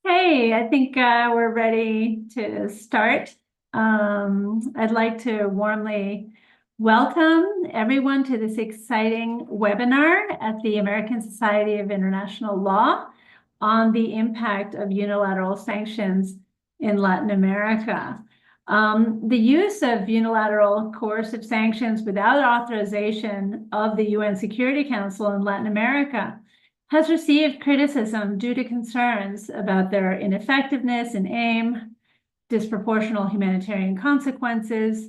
Hey, I think we're ready to start. I'd like to warmly welcome everyone to this exciting webinar at the American Society of International Law on the impact of unilateral sanctions in Latin America. The use of unilateral coercive sanctions without authorization of the UN Security Council in Latin America has received criticism due to concerns about their ineffectiveness in aim, disproportional humanitarian consequences,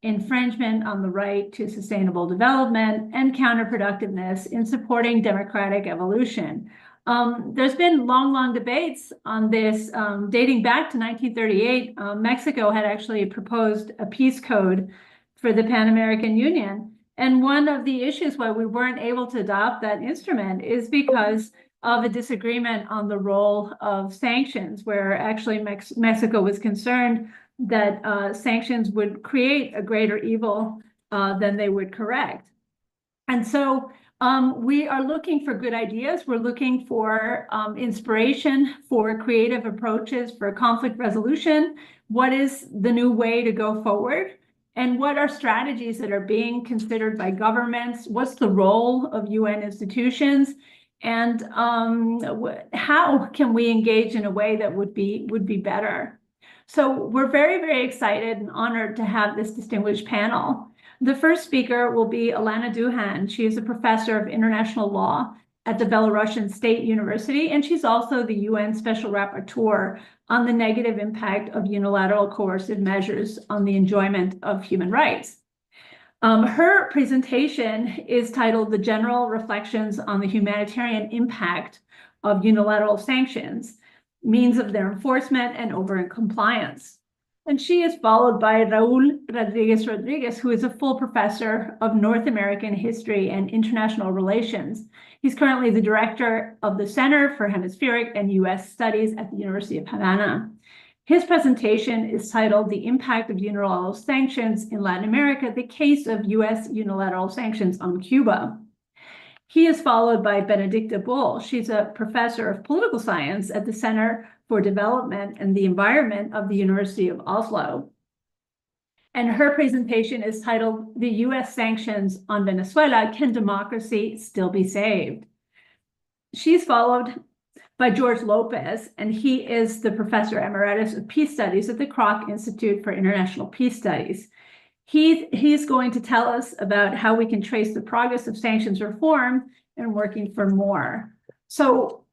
infringement on the right to sustainable development, and counterproductiveness in supporting democratic evolution. There's been long debates on this dating back to 1938. Mexico had actually proposed a peace code for the Pan American Union. And one of the issues why we weren't able to adopt that instrument is because of a disagreement on the role of sanctions, where actually Mexico was concerned that sanctions would create a greater evil than they would correct. And so we are looking for good ideas. We're looking for inspiration for creative approaches for conflict resolution. What is the new way to go forward? And what are strategies that are being considered by governments? What's the role of UN institutions? And how can we engage in a way that would be better? So we're very excited and honored to have this distinguished panel. The first speaker will be Alena Douhan. She is a professor of international law at the Belarusian State University, and she's also the UN Special Rapporteur on the negative impact of unilateral coercive measures on the enjoyment of human rights. Her presentation is titled "The General Reflections on the Humanitarian Impact of Unilateral Sanctions, Means of Their Enforcement and Over-Compliance." And she is followed by Raul Rodriguez, who is a full professor of North American History and International Relations. He's currently the director of the Center for Hemispheric and U.S. Studies at the University of Havana. His presentation is titled "The Impact of Unilateral Sanctions in Latin America, the Case of U.S. Unilateral Sanctions on Cuba." He is followed by Benedicta Bull. She's a professor of political science at the Center for Development and the Environment of the University of Oslo. And her presentation is titled "The U.S. Sanctions on Venezuela, Can Democracy Still Be Saved?" She's followed by George Lopez, and he is the professor emeritus of peace studies at the Kroc Institute for International Peace Studies. He's going to tell us about how we can trace the progress of sanctions reform and working for more. So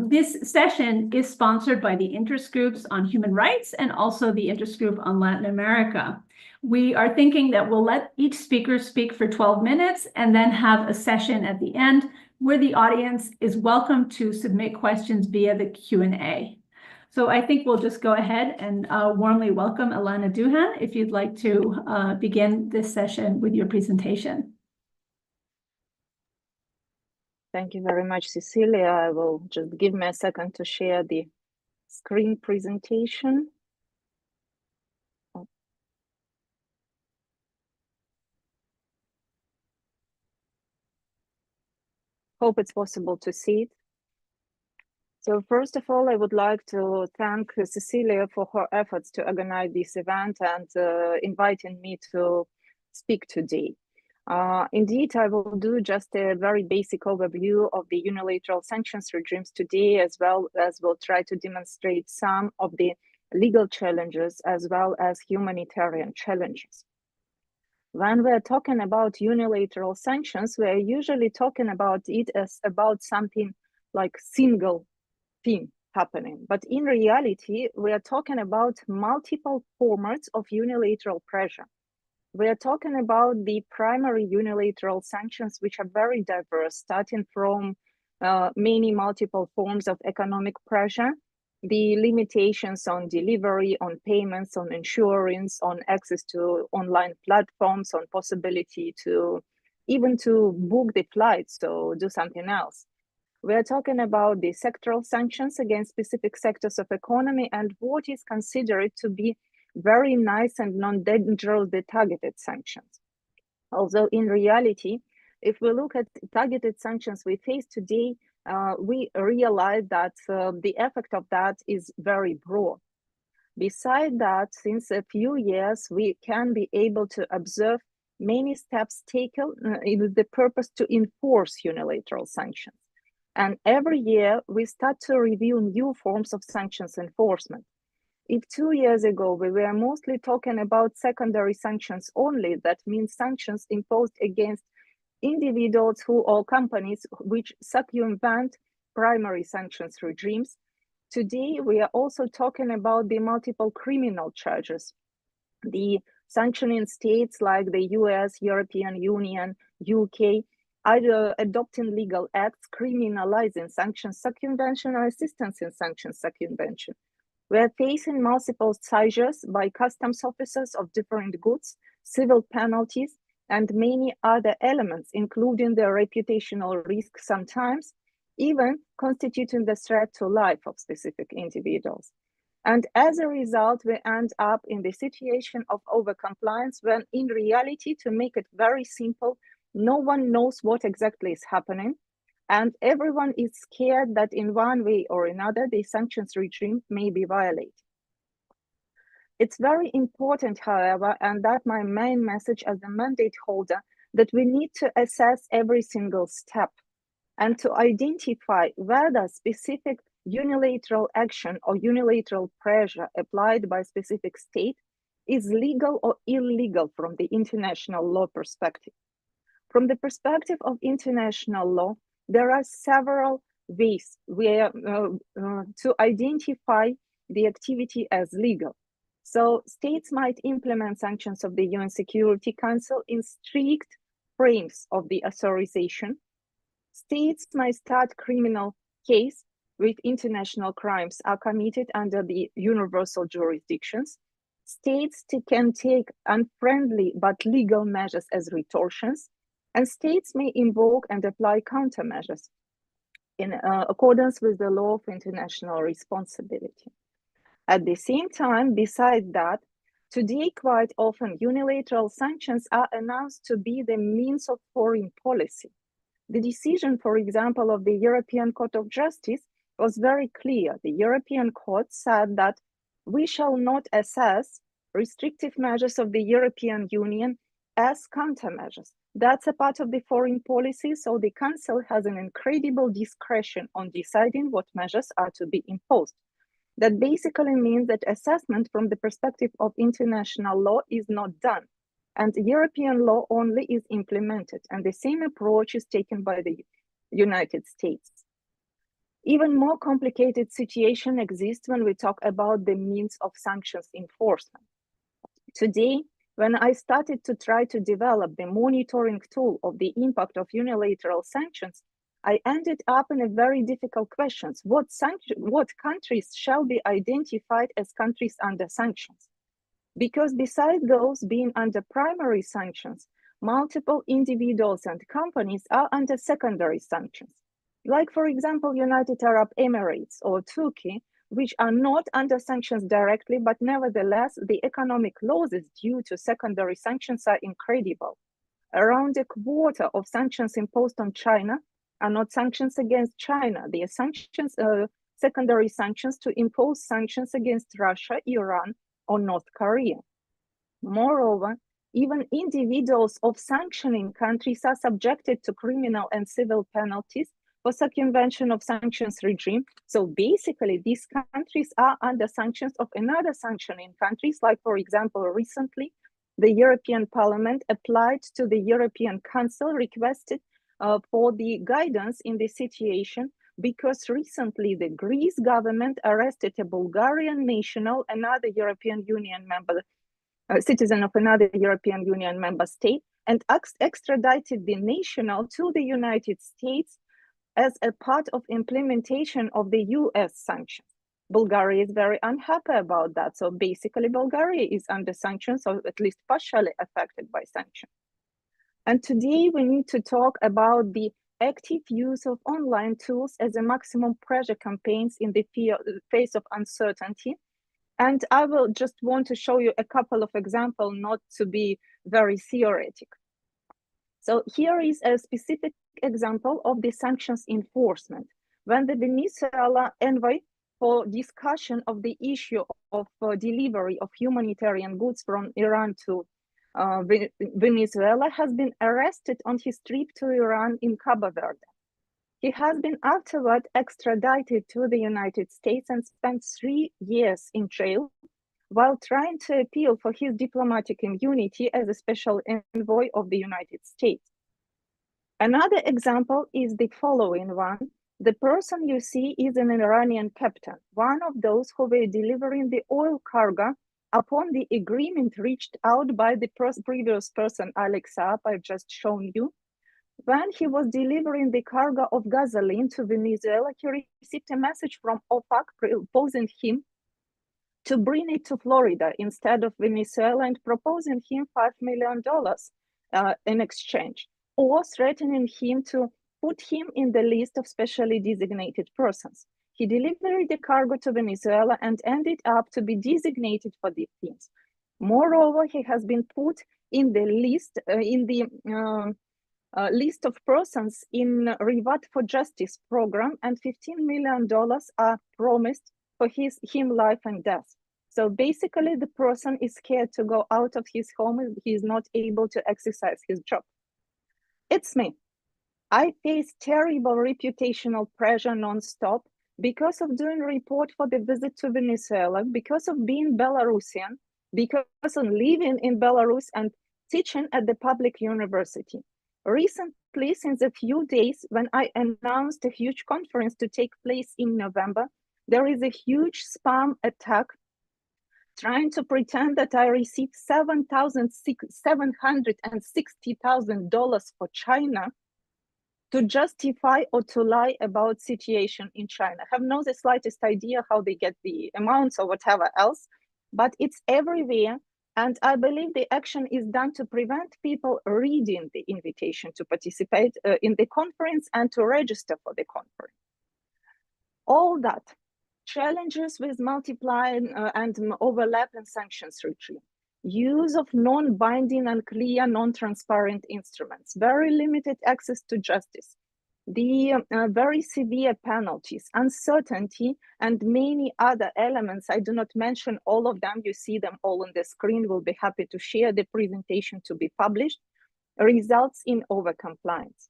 this session is sponsored by the interest groups on human rights and also the interest group on Latin America. We are thinking that we'll let each speaker speak for 12 minutes and then have a session at the end where the audience is welcome to submit questions via the Q&A. So I think we'll just go ahead and warmly welcome Alena Douhan, if you'd like to begin this session with your presentation. Thank you very much, Cecilia. I will just give me a second to share the screen presentation. Hope it's possible to see it. So first of all, I would like to thank Cecilia for her efforts to organize this event and inviting me to speak today. Indeed, I will do just a very basic overview of the unilateral sanctions regimes today, as well as we'll try to demonstrate some of the legal challenges as well as humanitarian challenges. When we're talking about unilateral sanctions, we're usually talking about it as about something like single thing happening. But in reality, we are talking about multiple formats of unilateral pressure. We are talking about the primary unilateral sanctions, which are very diverse, starting from many multiple forms of economic pressure, the limitations on delivery, on payments, on insurance, on access to online platforms, on possibility to even to book the flights, so do something else. We are talking about the sectoral sanctions against specific sectors of economy and what is considered to be very nice and non-dangerous the targeted sanctions. Although in reality, if we look at targeted sanctions we face today, we realize that the effect of that is very broad. Besides that, since a few years, we can be able to observe many steps taken with the purpose to enforce unilateral sanctions. And every year, we start to review new forms of sanctions enforcement. If 2 years ago, we were mostly talking about secondary sanctions only, that means sanctions imposed against individuals who or companies which circumvent primary sanctions regimes. Today, we are also talking about the multiple criminal charges. The sanctioning states like the US, European Union, UK, are adopting legal acts criminalizing sanctions circumvention or assistance in sanctions circumvention. We are facing multiple seizures by customs officers of different goods, civil penalties, and many other elements, including the reputational risk sometimes, even constituting the threat to life of specific individuals. And as a result, we end up in the situation of overcompliance when in reality, to make it very simple, no one knows what exactly is happening. And everyone is scared that in one way or another, the sanctions regime may be violated. It's very important, however, and that's my main message as a mandate holder, that we need to assess every single step and to identify whether specific unilateral action or unilateral pressure applied by specific state is legal or illegal from the international law perspective. From the perspective of international law, there are several ways where to identify the activity as legal. So states might implement sanctions of the UN Security Council in strict frames of the authorization. States might start criminal case with international crimes are committed under the universal jurisdictions. States can take unfriendly but legal measures as retortions, and states may invoke and apply countermeasures in accordance with the law of international responsibility. At the same time, besides that, today quite often unilateral sanctions are announced to be the means of foreign policy. The decision, for example, of the European Court of Justice was very clear. The European Court said that we shall not assess restrictive measures of the European Union as countermeasures. That's a part of the foreign policy, so the Council has an incredible discretion on deciding what measures are to be imposed. That basically means that assessment from the perspective of international law is not done, and European law only is implemented, and the same approach is taken by the United States. Even more complicated situation exists when we talk about the means of sanctions enforcement. Today, when I started to try to develop the monitoring tool of the impact of unilateral sanctions, I ended up in a very difficult questions. What countries shall be identified as countries under sanctions? Because besides those being under primary sanctions, multiple individuals and companies are under secondary sanctions. Like, for example, United Arab Emirates or Turkey, which are not under sanctions directly, but nevertheless, the economic losses due to secondary sanctions are incredible. Around a quarter of sanctions imposed on China are not sanctions against China. They are sanctions, secondary sanctions to impose sanctions against Russia, Iran, or North Korea. Moreover, even individuals of sanctioning countries are subjected to criminal and civil penalties for circumvention of sanctions regime. So basically, these countries are under sanctions of another sanctioning countries, like, for example, recently, the European Parliament applied to the European Council, requested for the guidance in the situation, because recently the Greece government arrested a Bulgarian national, another European Union member, citizen of another European Union member state, and extradited the national to the United States as a part of implementation of the US sanctions. Bulgaria is very unhappy about that. So basically, Bulgaria is under sanctions, or at least partially affected by sanctions. And today we need to talk about the active use of online tools as a maximum pressure campaigns in the face of uncertainty. And I will just want to show you a couple of examples, not to be very theoretic. So here is a specific example of the sanctions enforcement. when the Venezuela envoy for discussion of the issue of delivery of humanitarian goods from Iran to Venezuela has been arrested on his trip to Iran in Cabo Verde. He has been afterward extradited to the United States and spent 3 years in jail while trying to appeal for his diplomatic immunity as a special envoy of the United States. Another example is the following one. The person you see is an Iranian captain, one of those who were delivering the oil cargo upon the agreement reached out by the previous person, Alex Saab, I've just shown you. When he was delivering the cargo of gasoline to Venezuela, he received a message from OPEC proposing him to bring it to Florida instead of Venezuela and proposing him $5 million in exchange, or threatening him to put him in the list of specially designated persons. He delivered the cargo to Venezuela and ended up to be designated for these things. Moreover, he has been put in the list, list of persons in Reward for Justice program, and $15 million are promised for him life and death. So basically, the person is scared to go out of his home and he is not able to exercise his job. It's me. I face terrible reputational pressure non-stop because of doing a report for the visit to Venezuela, because of being Belarusian, because of living in Belarus and teaching at the public university. Recently, since a few days, when I announced a huge conference to take place in November, there is a huge spam attack trying to pretend that I received $760,000 for China to justify or to lie about situation in China. I have no the slightest idea how they get the amounts or whatever else, but it's everywhere. And I believe the action is done to prevent people reading the invitation to participate in the conference and to register for the conference. All that challenges with multiplying and overlap in sanctions regime, use of non-binding, unclear, non-transparent instruments, very limited access to justice, the very severe penalties, uncertainty, and many other elements. I do not mention all of them. You see them all on the screen. We'll be happy to share the presentation to be published, results in overcompliance.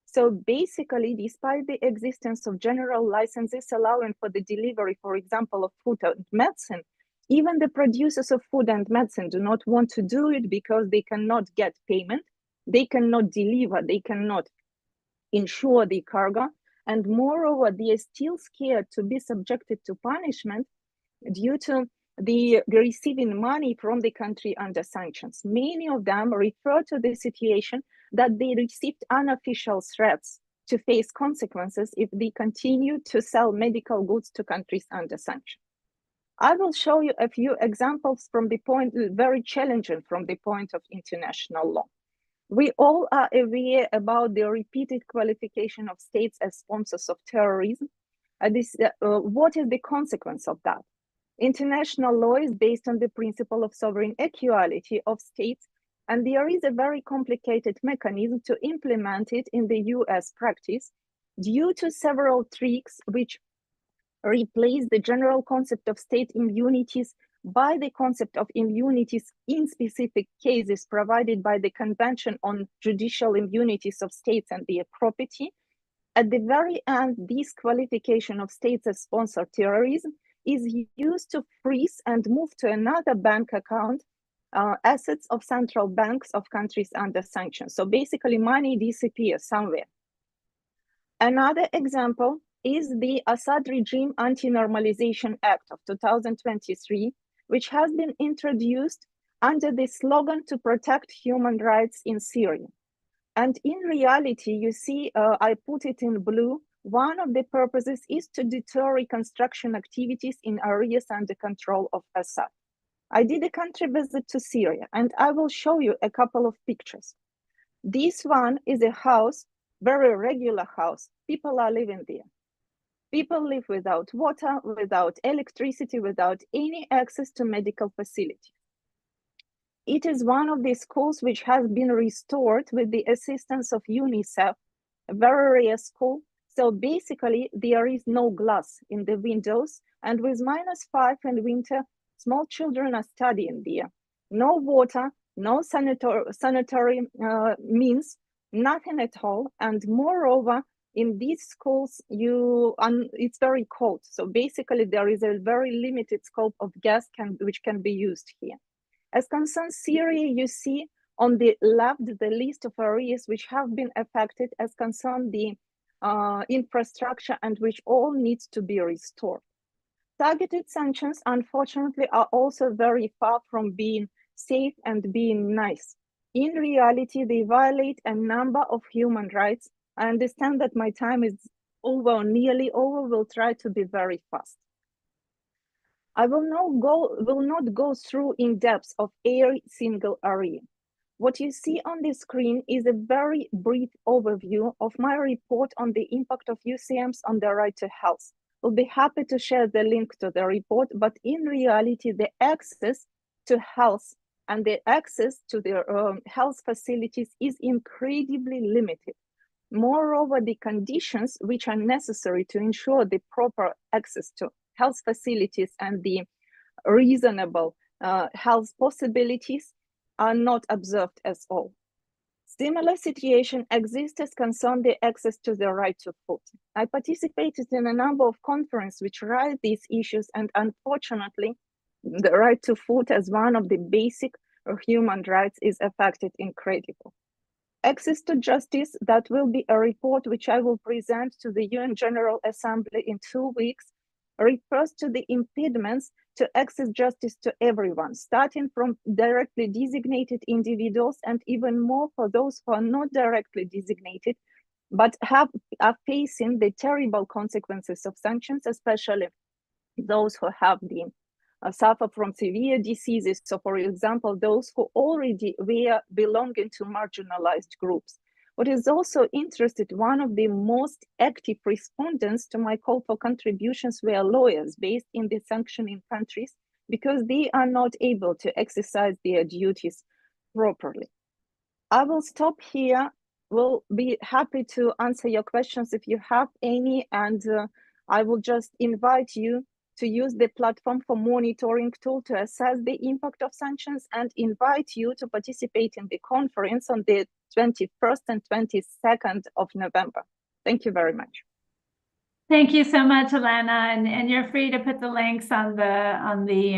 So basically, despite the existence of general licenses allowing for the delivery, for example, of food and medicine, even the producers of food and medicine do not want to do it because they cannot get payment, they cannot deliver, they cannot insure the cargo, and moreover, they are still scared to be subjected to punishment due to the receiving money from the country under sanctions. Many of them refer to the situation that they received unofficial threats to face consequences if they continue to sell medical goods to countries under sanctions. I will show you a few examples from the point, very challenging from the point of international law. We all are aware about the repeated qualification of states as sponsors of terrorism. What is the consequence of that? International law is based on the principle of sovereign equality of states, and there is a very complicated mechanism to implement it in the US practice due to several tricks which replace the general concept of state immunities by the concept of immunities in specific cases provided by the Convention on Judicial Immunities of States and their Property. At the very end, this qualification of states as sponsor terrorism is used to freeze and move to another bank account assets of central banks of countries under sanctions. So basically, money disappears somewhere. Another example is the Assad Regime Anti-Normalization Act of 2023, which has been introduced under the slogan to protect human rights in Syria. And in reality, you see, I put it in blue. One of the purposes is to deter reconstruction activities in areas under control of Assad. I did a country visit to Syria, and I will show you a couple of pictures. This one is a house, very regular house. People are living there. People live without water, without electricity, without any access to medical facilities. It is one of the schools which has been restored with the assistance of UNICEF, a very rare school, So basically, there is no glass in the windows, and with -5 in winter, small children are studying there. No water, no sanitary means, nothing at all. And moreover, in these schools, it's very cold. So basically, there is a very limited scope of gas which can be used here. As concerns Syria, you see on the left the list of areas which have been affected as concern the infrastructure and which all needs to be restored. Targeted sanctions, unfortunately, are also very far from being safe and being nice. In reality, they violate a number of human rights. I understand that my time is over, nearly over. We'll try to be very fast. I will not go through in depth of every single area. What you see on the screen is a very brief overview of my report on the impact of UCMs on the right to health. We'll be happy to share the link to the report, but in reality, the access to health and the access to the health facilities is incredibly limited. Moreover, the conditions which are necessary to ensure the proper access to health facilities and the reasonable health possibilities are not observed at all. Similar situation exists as concern the access to the right to food. I participated in a number of conferences which raise these issues, and unfortunately, the right to food as one of the basic human rights is affected incredibly. Access to justice, that will be a report which I will present to the UN General Assembly in 2 weeks, refers to the impediments to access justice to everyone, starting from directly designated individuals and even more for those who are not directly designated, but are facing the terrible consequences of sanctions, especially those who have suffer from severe diseases. So for example, those who already were belonging to marginalized groups. What is also interesting, one of the most active respondents to my call for contributions were lawyers based in the sanctioning countries, because they are not able to exercise their duties properly. I will stop here. We'll be happy to answer your questions if you have any, and I will just invite you to use the platform for monitoring tool to assess the impact of sanctions, and invite you to participate in the conference on the 21st and 22nd of November. Thank you very much. Thank you so much, Alena, and you're free to put the links on the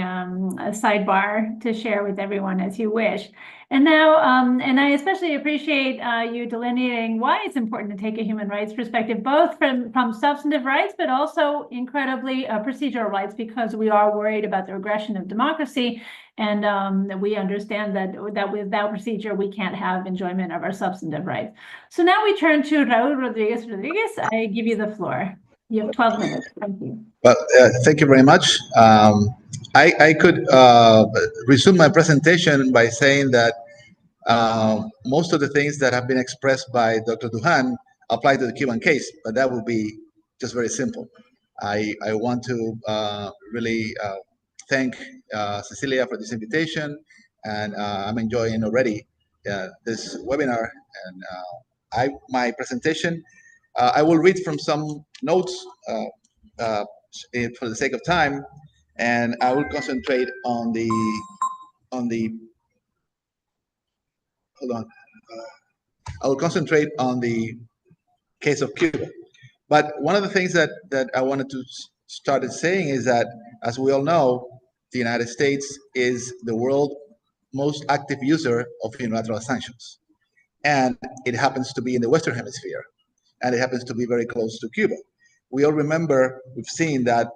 sidebar to share with everyone as you wish. And now, and I especially appreciate you delineating why it's important to take a human rights perspective, both from substantive rights, but also incredibly procedural rights, because we are worried about the regression of democracy, and we understand that without procedure, we can't have enjoyment of our substantive rights. So now we turn to Raul Rodriguez. I give you the floor. You have 12 minutes. Thank you. Well, thank you very much. I could resume my presentation by saying that most of the things that have been expressed by Dr. Douhan apply to the Cuban case, but that would be just very simple. I want to really thank Cecilia for this invitation, and I'm enjoying already this webinar. And my presentation, I will read from some notes for the sake of time, and I will concentrate on the hold on. I will concentrate on the case of Cuba. But one of the things that I wanted to start saying is that, as we all know, the United States is the world's most active user of unilateral sanctions. And it happens to be in the Western Hemisphere. And it happens to be very close to Cuba. We all remember, we've seen that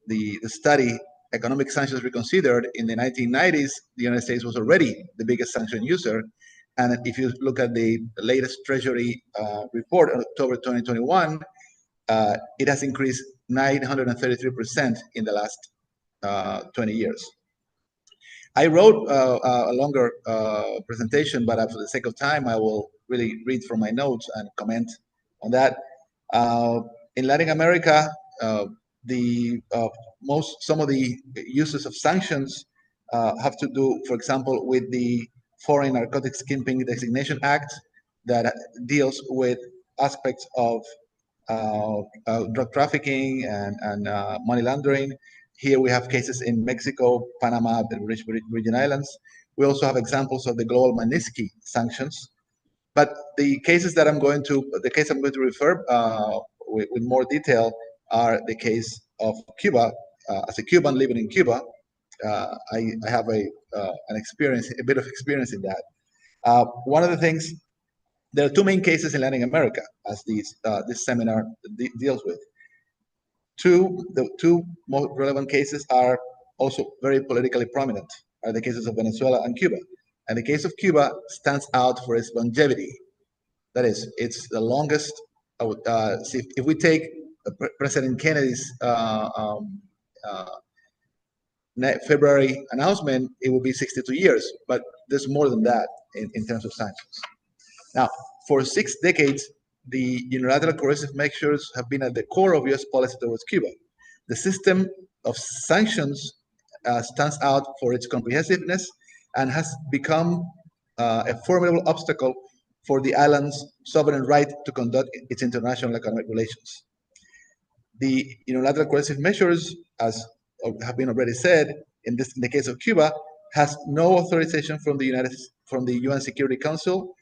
the study, Economic Sanctions Reconsidered, in the 1990s, the United States was already the biggest sanction user. And if you look at the latest Treasury report in October 2021, it has increased 933% in the last 20 years. I wrote a longer presentation, but for the sake of time, I will really read from my notes and comment on that. In Latin America, some of the uses of sanctions have to do, for example, with the Foreign Narcotics Kingpin Designation Act that deals with aspects of drug trafficking and money laundering. Here we have cases in Mexico, Panama, the Virgin Islands. We also have examples of the global Magnitsky sanctions. But the cases that I'm going to refer with more detail are the case of Cuba. As a Cuban living in Cuba, I have a bit of experience in that. One of the things, there are two main cases in Latin America, as this seminar deals with. The two most relevant cases are also very politically prominent, are the cases of Venezuela and Cuba. And the case of Cuba stands out for its longevity. That is, it's the longest. If we take President Kennedy's February announcement, it will be 62 years, but there's more than that in terms of sanctions. Now, for 6 decades, the unilateral coercive measures have been at the core of U.S. policy towards Cuba. The system of sanctions stands out for its comprehensiveness and has become a formidable obstacle for the island's sovereign right to conduct its international economic relations. The unilateral coercive measures, as have been already said, in the case of Cuba, has no authorization from the UN Security Council,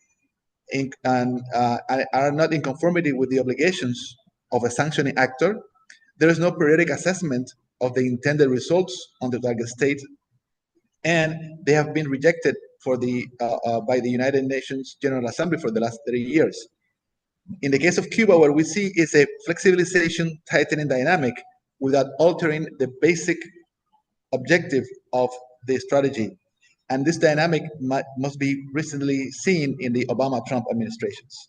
and are not in conformity with the obligations of a sanctioning actor. There is no periodic assessment of the intended results on the target state, and they have been rejected by the United Nations General Assembly for the last 30 years. In the case of Cuba, what we see is a flexibilization tightening dynamic without altering the basic objective of the strategy. And this dynamic must be recently seen in the Obama-Trump administrations.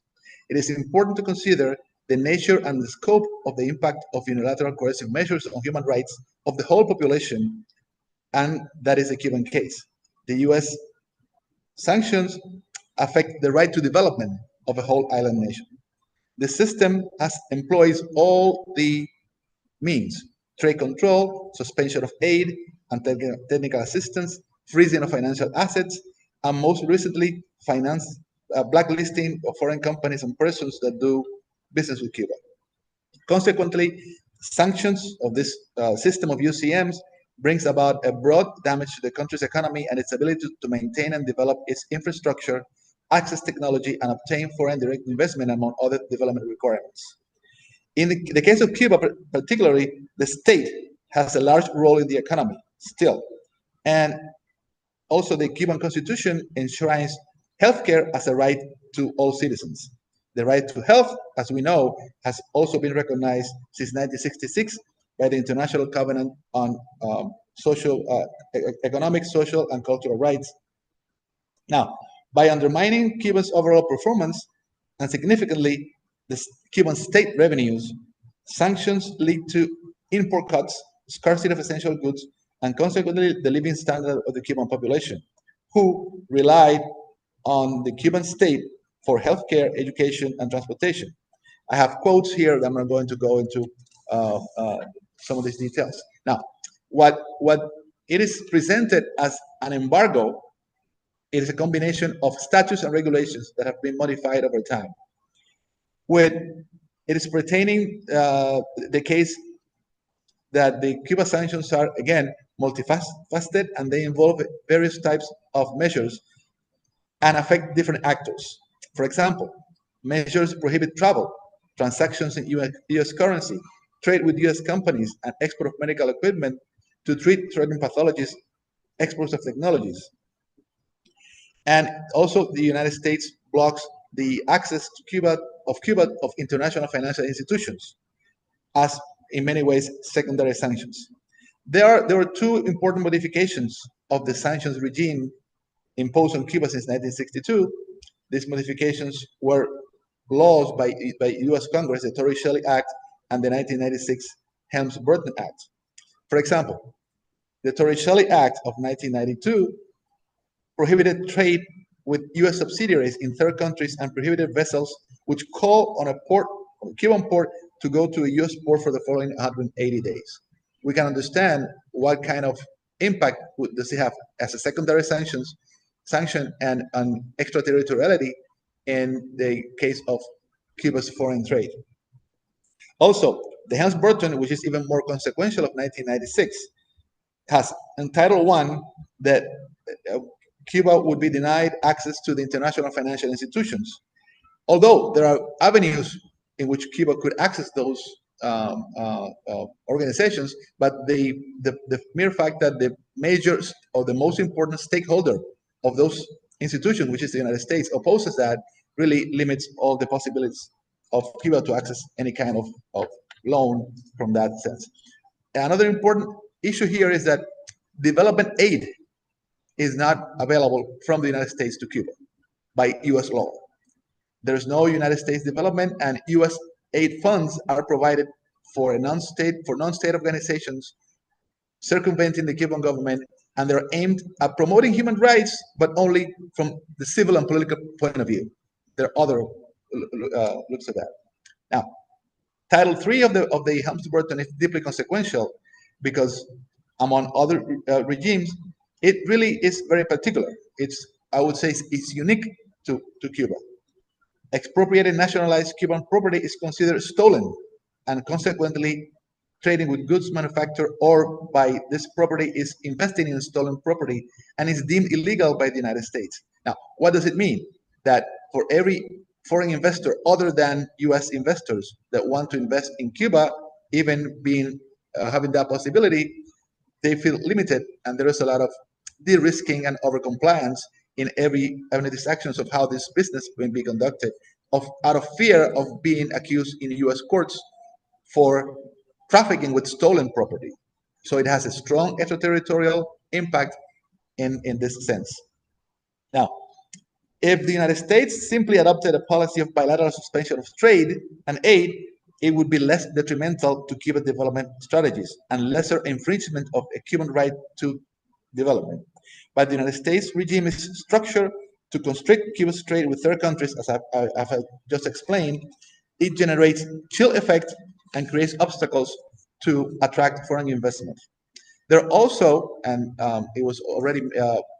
It is important to consider the nature and the scope of the impact of unilateral coercive measures on human rights of the whole population, and that is the Cuban case. The U.S. sanctions affect the right to development of a whole island nation. The system employs all the means: trade control, suspension of aid and technical assistance, freezing of financial assets, and most recently, blacklisting of foreign companies and persons that do business with Cuba. Consequently, sanctions of this system of UCMs brings about a broad damage to the country's economy and its ability to maintain and develop its infrastructure, access technology, and obtain foreign direct investment, among other development requirements. In the case of Cuba, particularly, the state has a large role in the economy still. And also the Cuban Constitution enshrines healthcare as a right to all citizens. The right to health, as we know, has also been recognized since 1966 by the International Covenant on Economic, Social, and Cultural Rights. Now, by undermining Cuba's overall performance and significantly the Cuban state revenues, sanctions lead to import cuts, scarcity of essential goods, and consequently the living standard of the Cuban population, who relied on the Cuban state for healthcare, education, and transportation. I have quotes here that I'm not going to go into some of these details. Now, what it is presented as an embargo, it is a combination of statutes and regulations that have been modified over time. When it is pertaining the case that the Cuba sanctions are, again, multifaceted, and they involve various types of measures and affect different actors. For example, measures prohibit travel, transactions in US currency, trade with US companies, and export of medical equipment to treat threatened pathologies, exports of technologies. And also the United States blocks the access to Cuba of international financial institutions, as in many ways secondary sanctions. There were two important modifications of the sanctions regime imposed on Cuba since 1962. These modifications were laws by U.S. Congress, the Torricelli Act and the 1996 Helms-Burton Act. For example, the Torricelli Act of 1992 prohibited trade with U.S. subsidiaries in third countries and prohibited vessels which call on a Cuban port to go to a U.S. port for the following 180 days. We can understand what kind of impact does it have as a secondary sanction and extraterritoriality in the case of Cuba's foreign trade. Also, the Helms-Burton, which is even more consequential, of 1996, has in Title I that Cuba would be denied access to the international financial institutions. Although there are avenues in which Cuba could access those organizations, but the mere fact that the major or the most important stakeholder of those institutions, which is the United States, opposes that, really limits all the possibilities of Cuba to access any kind of loan from that sense. Another important issue here is that development aid is not available from the United States to Cuba by U.S. law. There's no United States development, and U.S. aid funds are provided for non-state organizations circumventing the Cuban government, and they're aimed at promoting human rights, but only from the civil and political point of view. There are other looks at that. Now, Title III of the Helms-Burton is deeply consequential because, among other regimes, it really is very particular. I would say, it's unique to Cuba. Expropriated nationalized Cuban property is considered stolen, and consequently, trading with goods manufactured or by this property is investing in stolen property and is deemed illegal by the United States. Now, what does it mean? That for every foreign investor other than U.S. investors that want to invest in Cuba, even having that possibility, they feel limited, and there is a lot of de-risking and over-compliance in every of these actions of how this business will be conducted, out of fear of being accused in U.S. courts for trafficking with stolen property. So it has a strong extraterritorial impact in this sense. Now, if the United States simply adopted a policy of bilateral suspension of trade and aid, it would be less detrimental to Cuban development strategies and lesser infringement of a Cuban right to development. But the United States regime is structured to constrict Cuba's trade with third countries, as I've just explained. It generates chill effect and creates obstacles to attract foreign investment. There are also, and it was already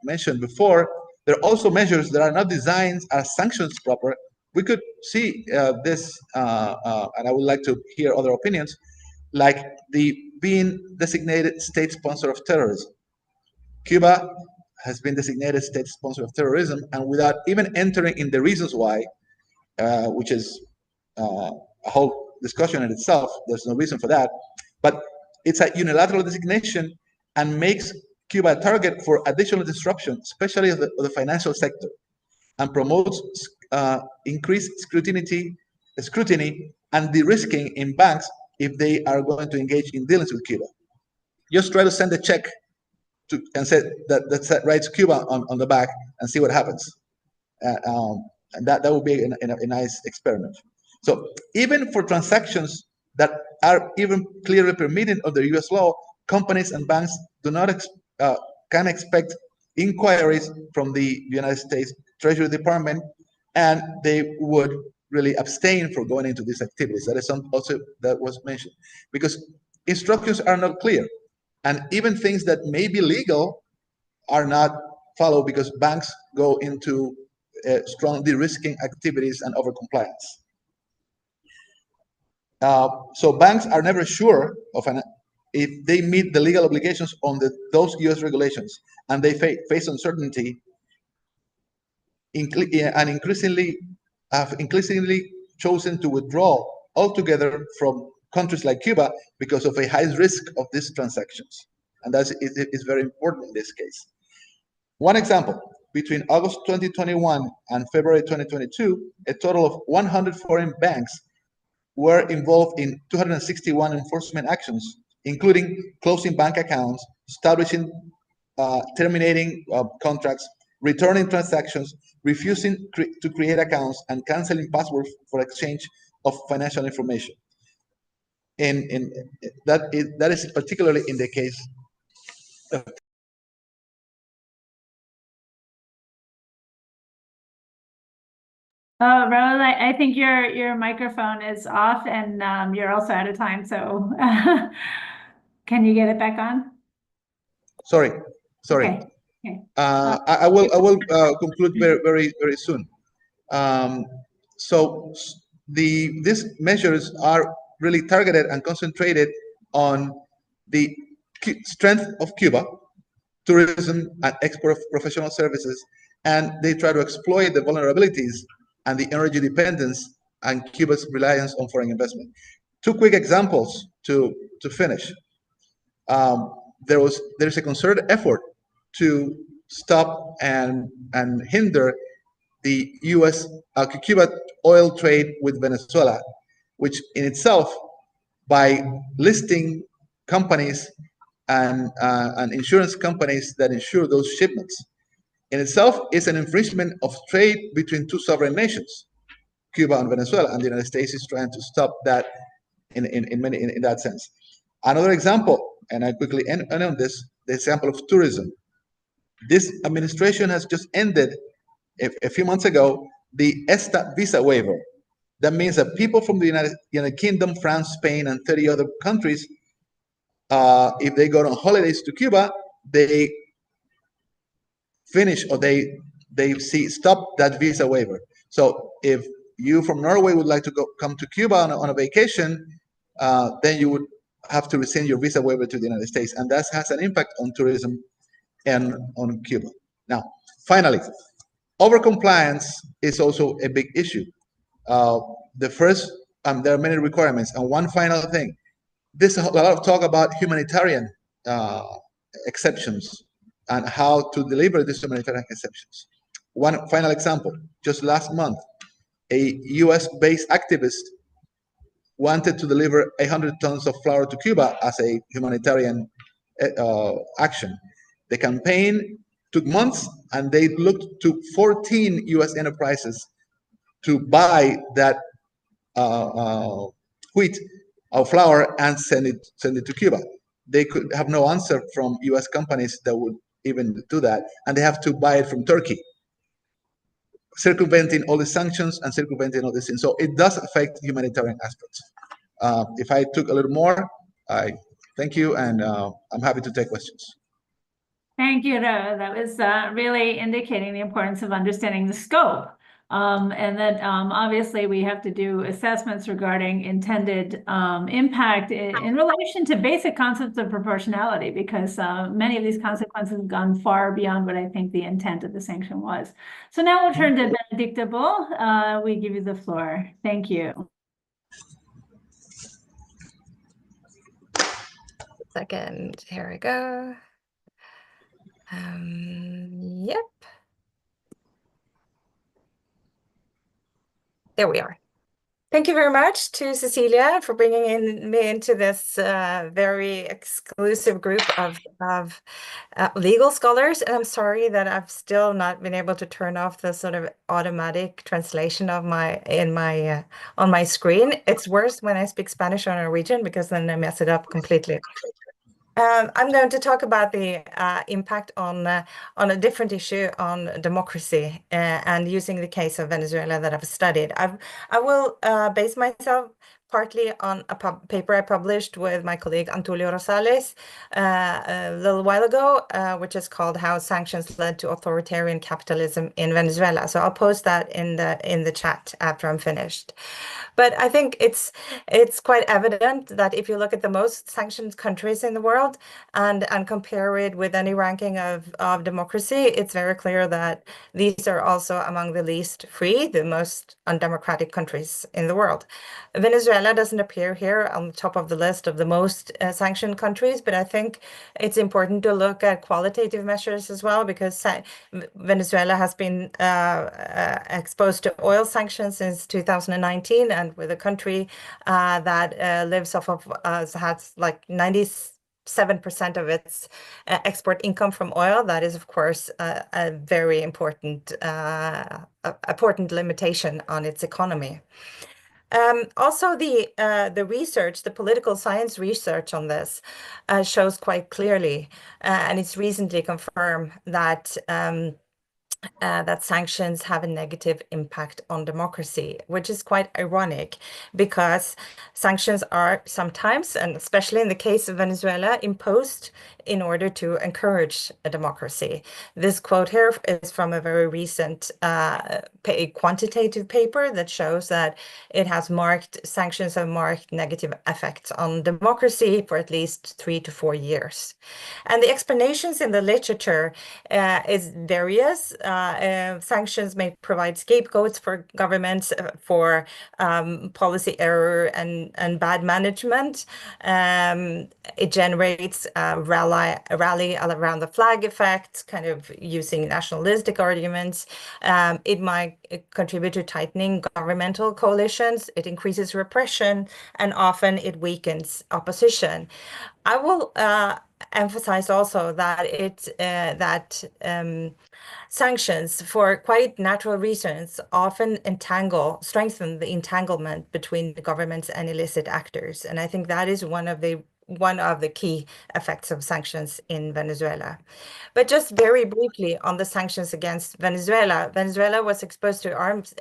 mentioned before, there are also measures that are not designed as sanctions proper. We could see this, and I would like to hear other opinions, like the being designated state sponsor of terrorism. Cuba has been designated state sponsor of terrorism, and without even entering in the reasons why, which is a whole discussion in itself, there's no reason for that, but it's a unilateral designation and makes Cuba a target for additional disruption, especially of the financial sector, and promotes increased scrutiny and de-risking in banks if they are going to engage in dealings with Cuba. Just try to send a check and say that writes Cuba on the back and see what happens. And that would be a nice experiment. So even for transactions that are even clearly permitted under U.S. law, companies and banks can expect inquiries from the United States Treasury Department, and they would really abstain from going into these activities. That is also that was mentioned, because instructions are not clear, and even things that may be legal are not followed because banks go into strong de-risking activities and over-compliance. So banks are never sure of if they meet the legal obligations on those U.S. regulations, and they face uncertainty, and increasingly chosen to withdraw altogether from countries like Cuba because of a high risk of these transactions. And that is very important in this case. One example, between August 2021 and February 2022, a total of 100 foreign banks were involved in 261 enforcement actions, including closing bank accounts, establishing, terminating contracts, returning transactions, refusing to create accounts, and canceling passwords for exchange of financial information. And that is particularly in the case of Raul, I think your microphone is off, and you're also out of time. So, can you get it back on? Sorry. Okay. Okay. I will conclude very soon. So these measures are really targeted and concentrated on the strength of Cuba, tourism and export of professional services, and they try to exploit the vulnerabilities and the energy dependence and Cuba's reliance on foreign investment. Two quick examples to finish. There's a concerted effort to stop and hinder the Cuba oil trade with Venezuela, which in itself, by listing companies and insurance companies that insure those shipments, in itself is an infringement of trade between two sovereign nations, Cuba and Venezuela, and the United States is trying to stop that in that sense. Another example, and I quickly end on this, the example of tourism. This administration has just ended a few months ago the ESTA visa waiver. That means that people from the United Kingdom, France, Spain, and 30 other countries, if they go on holidays to Cuba, they finish or they stop that visa waiver. So if you from Norway would like to come to Cuba on a vacation, then you would have to rescind your visa waiver to the United States, and that has an impact on tourism and on Cuba. Now, finally, overcompliance is also a big issue. The first, there are many requirements, and one final thing. There's a lot of talk about humanitarian exceptions and how to deliver these humanitarian exceptions. One final example, just last month, a US-based activist wanted to deliver 100 tons of flour to Cuba as a humanitarian action. The campaign took months, and they looked to 14 US enterprises to buy that wheat or flour and send it to Cuba. They could have no answer from US companies that would even do that, and they have to buy it from Turkey, circumventing all the sanctions and circumventing all these things. So it does affect humanitarian aspects. If I took a little more, I thank you, and I'm happy to take questions. Thank you, Ro. That was really indicating the importance of understanding the scope. And that obviously we have to do assessments regarding intended impact in relation to basic concepts of proportionality, because many of these consequences have gone far beyond what I think the intent of the sanction was. So now we'll turn to Benedicta Bull. We give you the floor. Thank you. Second, here we go. Yep. There we are. Thank you very much to Cecilia for bringing me into this very exclusive group of legal scholars. And I'm sorry that I've still not been able to turn off the sort of automatic translation of on my screen. It's worse when I speak Spanish or Norwegian, because then I mess it up completely. I'm going to talk about the impact on a different issue on democracy and using the case of Venezuela that I've studied. I will base myself partly on a paper I published with my colleague Antulio Rosales a little while ago, which is called "How Sanctions Led to Authoritarian Capitalism in Venezuela." So I'll post that in the chat after I'm finished. But I think it's quite evident that if you look at the most sanctioned countries in the world and compare it with any ranking of democracy, it's very clear that these are also among the least free, the most undemocratic countries in the world. Venezuela doesn't appear here on the top of the list of the most sanctioned countries, but I think it's important to look at qualitative measures as well, because Venezuela has been exposed to oil sanctions since 2019, and with a country that lives off of has like 97% of its export income from oil. That is, of course, a very important limitation on its economy. Also, the research, the political science research on this shows quite clearly, and it's recently confirmed that that sanctions have a negative impact on democracy, which is quite ironic, because sanctions are sometimes, and especially in the case of Venezuela, imposed in order to encourage a democracy. This quote here is from a very recent quantitative paper that shows that sanctions have marked negative effects on democracy for at least 3 to 4 years. And the explanations in the literature is various. Sanctions may provide scapegoats for governments for policy error and bad management. It generates a rally around the flag effect, kind of using nationalistic arguments. It might contribute to tightening governmental coalitions. It increases repression, and often it weakens opposition. I will emphasize also that sanctions, for quite natural reasons, often strengthen the entanglement between the governments and illicit actors. And I think that is one of the key effects of sanctions in Venezuela. But just very briefly on the sanctions against Venezuela. Venezuela was exposed to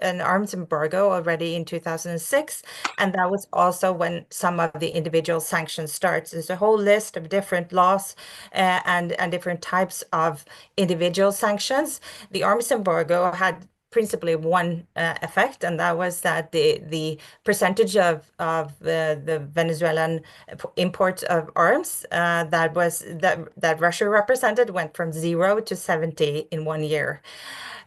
an arms embargo already in 2006, and that was also when some of the individual sanctions starts. There's a whole list of different laws and different types of individual sanctions. The arms embargo had principally one effect, and that was that the percentage of the Venezuelan imports of arms that Russia represented went from 0 to 70 in 1 year.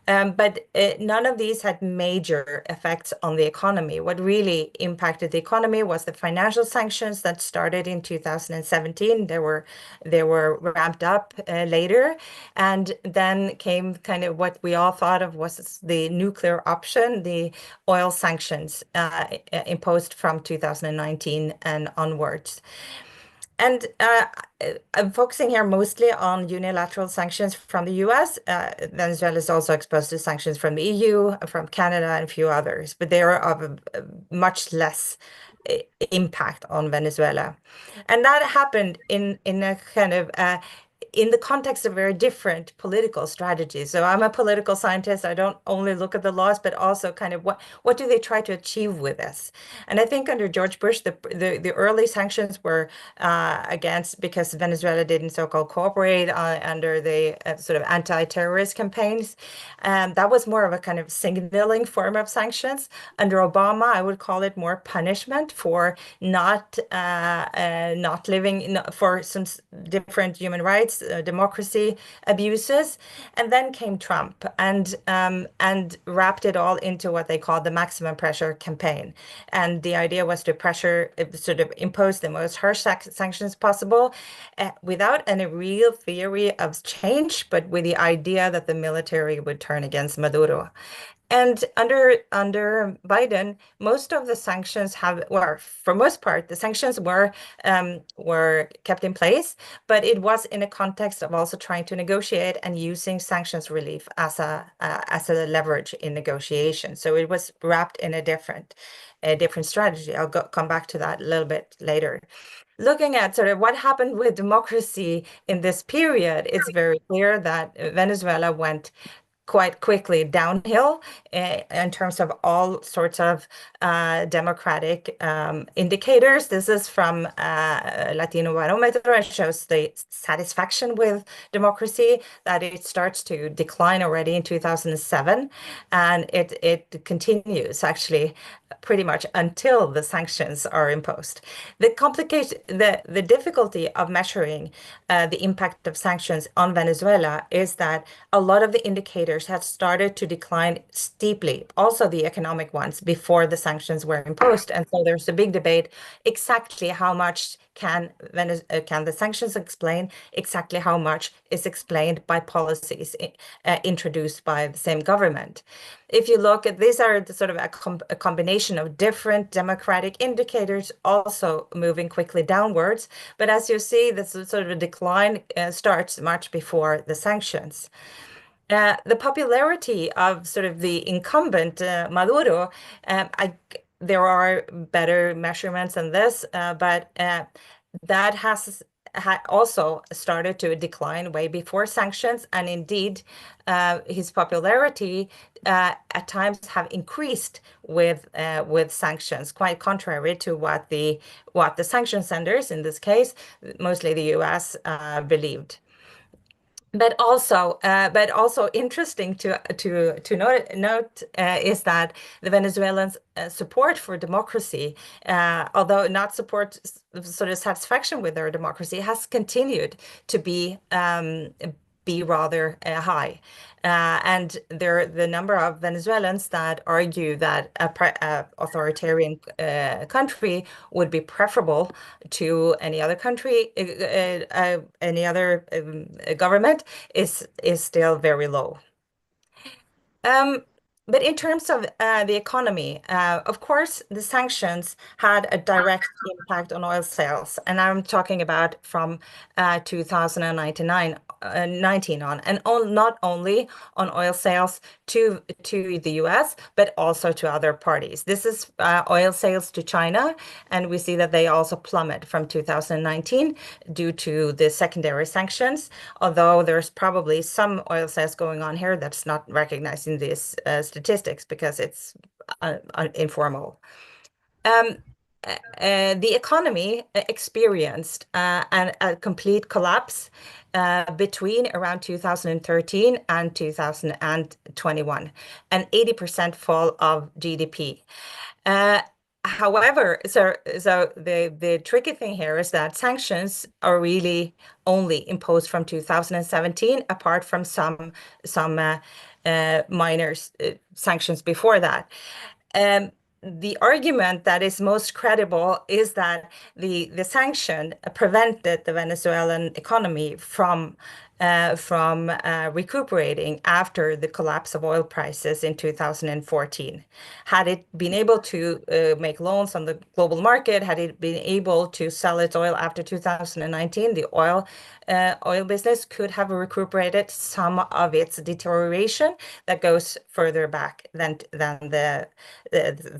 But none of these had major effects on the economy. What really impacted the economy was the financial sanctions that started in 2017. They were ramped up later, and then came kind of what we all thought of was the nuclear option, the oil sanctions imposed from 2019 and onwards. And I'm focusing here mostly on unilateral sanctions from the US. Venezuela is also exposed to sanctions from the EU, from Canada, and a few others, but they are of a much less impact on Venezuela. And that happened in a kind of in the context of very different political strategies. So I'm a political scientist. I don't only look at the laws, but also kind of what do they try to achieve with this? And I think under George Bush, the early sanctions were against, because Venezuela didn't so-called cooperate under the sort of anti-terrorist campaigns. That was more of a kind of signaling form of sanctions. Under Obama, I would call it more punishment for not living for some different human rights, democracy abuses. And then came Trump and wrapped it all into what they called the maximum pressure campaign. And the idea was to sort of impose the most harsh sanctions possible without any real theory of change, but with the idea that the military would turn against Maduro. And under Biden, most of the sanctions for most part, the sanctions were kept in place, but it was in a context of also trying to negotiate and using sanctions relief as a leverage in negotiations. So it was wrapped in a different strategy. I'll come back to that a little bit later. Looking at sort of what happened with democracy in this period, it's very clear that Venezuela went quite quickly downhill in terms of all sorts of democratic indicators. This is from Latino Barometer. It shows the satisfaction with democracy, that it starts to decline already in 2007, and it continues actually pretty much until the sanctions are imposed. The difficulty of measuring the impact of sanctions on Venezuela is that a lot of the indicators have started to decline steeply, also the economic ones, before the sanctions were imposed. And so there's a big debate exactly how much can the sanctions explain, exactly how much is explained by policies introduced by the same government. If you look at, these are the sort of a combination of different democratic indicators also moving quickly downwards. But as you see, this sort of a decline starts much before the sanctions. The popularity of sort of the incumbent Maduro, there are better measurements than this, but that has had also started to decline way before sanctions, and indeed his popularity at times have increased with sanctions, quite contrary to what the sanction senders, in this case mostly the US, believed. But also interesting to note is that the Venezuelans' support for democracy, although not support sort of satisfaction with their democracy, has continued to be rather high. And the number of Venezuelans that argue that a authoritarian country would be preferable to any other country, any other government, is still very low. But in terms of the economy, of course, the sanctions had a direct impact on oil sales, and I'm talking about from 2019 on, and not only on oil sales to the US, but also to other parties. This is oil sales to China, and we see that they also plummet from 2019 due to the secondary sanctions, although there's probably some oil sales going on here that's not recognized in these statistics because it's informal. The economy experienced a complete collapse between around 2013 and 2021, an 80% fall of GDP. However, so the tricky thing here is that sanctions are really only imposed from 2017, apart from some minor sanctions before that. The argument that is most credible is that the sanction prevented the Venezuelan economy from recuperating after the collapse of oil prices in 2014. Had it been able to make loans on the global market, had it been able to sell its oil after 2019, the oil business could have recuperated some of its deterioration that goes further back than the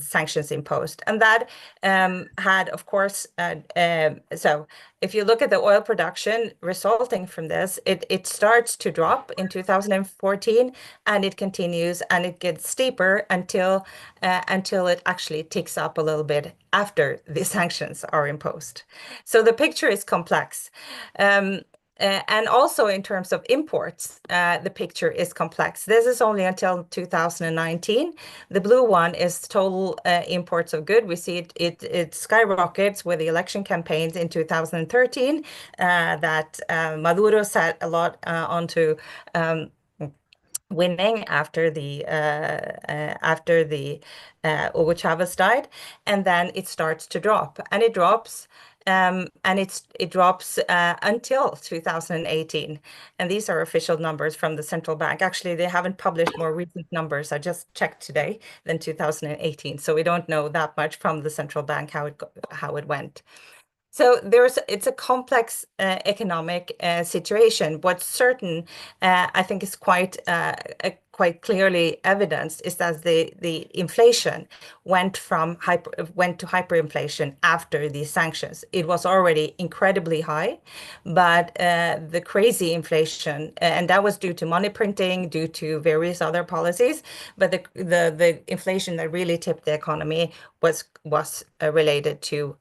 sanctions imposed. And that had, of course, so if you look at the oil production resulting from this, it starts to drop in 2014, and it continues, and it gets steeper until it actually ticks up a little bit after the sanctions are imposed. So the picture is complex. And also in terms of imports, the picture is complex. This is only until 2019. The blue one is total imports of good. We see it skyrockets with the election campaigns in 2013 that Maduro set a lot onto winning after the Hugo Chavez died, and then it starts to drop, and it drops. And it drops until 2018. And these are official numbers from the central bank. Actually, they haven't published more recent numbers. I just checked today than 2018. So we don't know that much from the central bank how it went. So it's a complex economic situation. What's certain, I think, is quite clearly evidenced is that the inflation went to hyperinflation after these sanctions. It was already incredibly high, but the crazy inflation, and that was due to money printing, due to various other policies, but the inflation that really tipped the economy was related to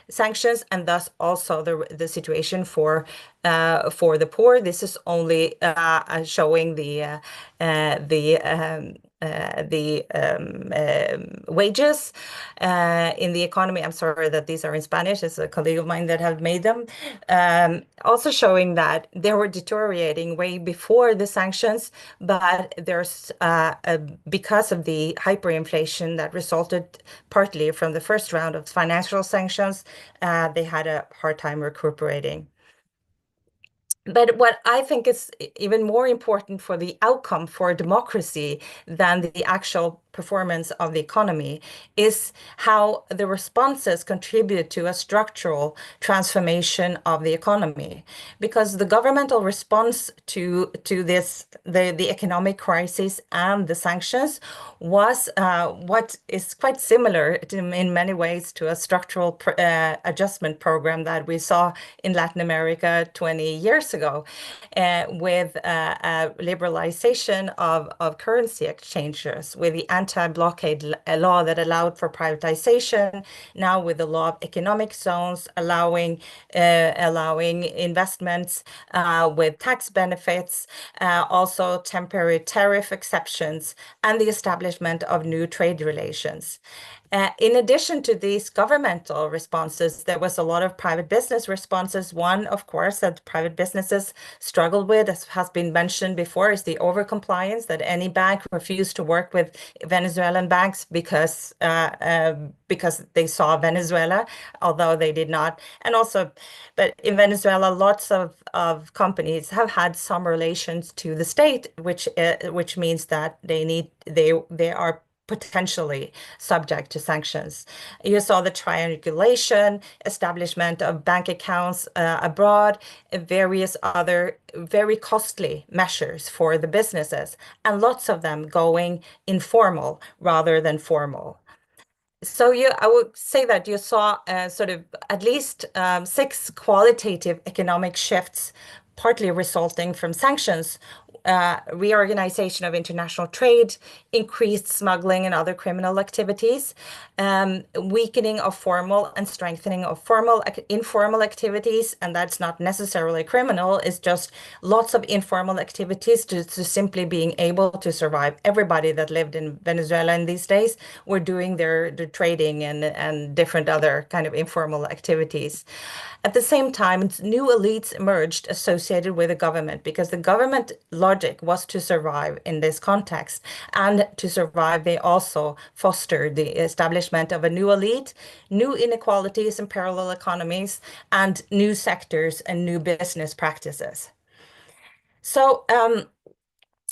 sanctions, and thus also the situation for the poor. This is only showing the wages in the economy. I'm sorry that these are in Spanish. It's a colleague of mine that have made them. Also showing that they were deteriorating way before the sanctions, but there's because of the hyperinflation that resulted partly from the first round of financial sanctions, they had a hard time recuperating. But what I think is even more important for the outcome for democracy than the actual performance of the economy is how the responses contribute to a structural transformation of the economy. Because the governmental response to this, the economic crisis and the sanctions was what is quite similar in many ways to a structural adjustment program that we saw in Latin America 20 years ago, with a liberalization of currency exchanges, with the anti-blockade law that allowed for privatization, now with the law of economic zones allowing investments with tax benefits, also temporary tariff exceptions, and the establishment of new trade relations. In addition to these governmental responses, there was a lot of private business responses. One, of course, that private businesses struggled with, as has been mentioned before, is the overcompliance, that any bank refused to work with Venezuelan banks because they saw Venezuela, although they did not. And also, but in Venezuela, lots of companies have had some relations to the state, which means that they are potentially subject to sanctions. You saw the triangulation, establishment of bank accounts abroad, various other very costly measures for the businesses, and lots of them going informal rather than formal. So I would say that you saw sort of at least 6 qualitative economic shifts, partly resulting from sanctions, reorganization of international trade, increased smuggling and other criminal activities, weakening of formal and strengthening of informal activities, and that's not necessarily criminal, it's just lots of informal activities to simply being able to survive. Everybody that lived in Venezuela in these days were doing their trading and different other kind of informal activities. At the same time, new elites emerged associated with the government, because the government logic was to survive in this context. And to survive, they also fostered the establishment of a new elite, new inequalities and parallel economies, and new sectors and new business practices. So,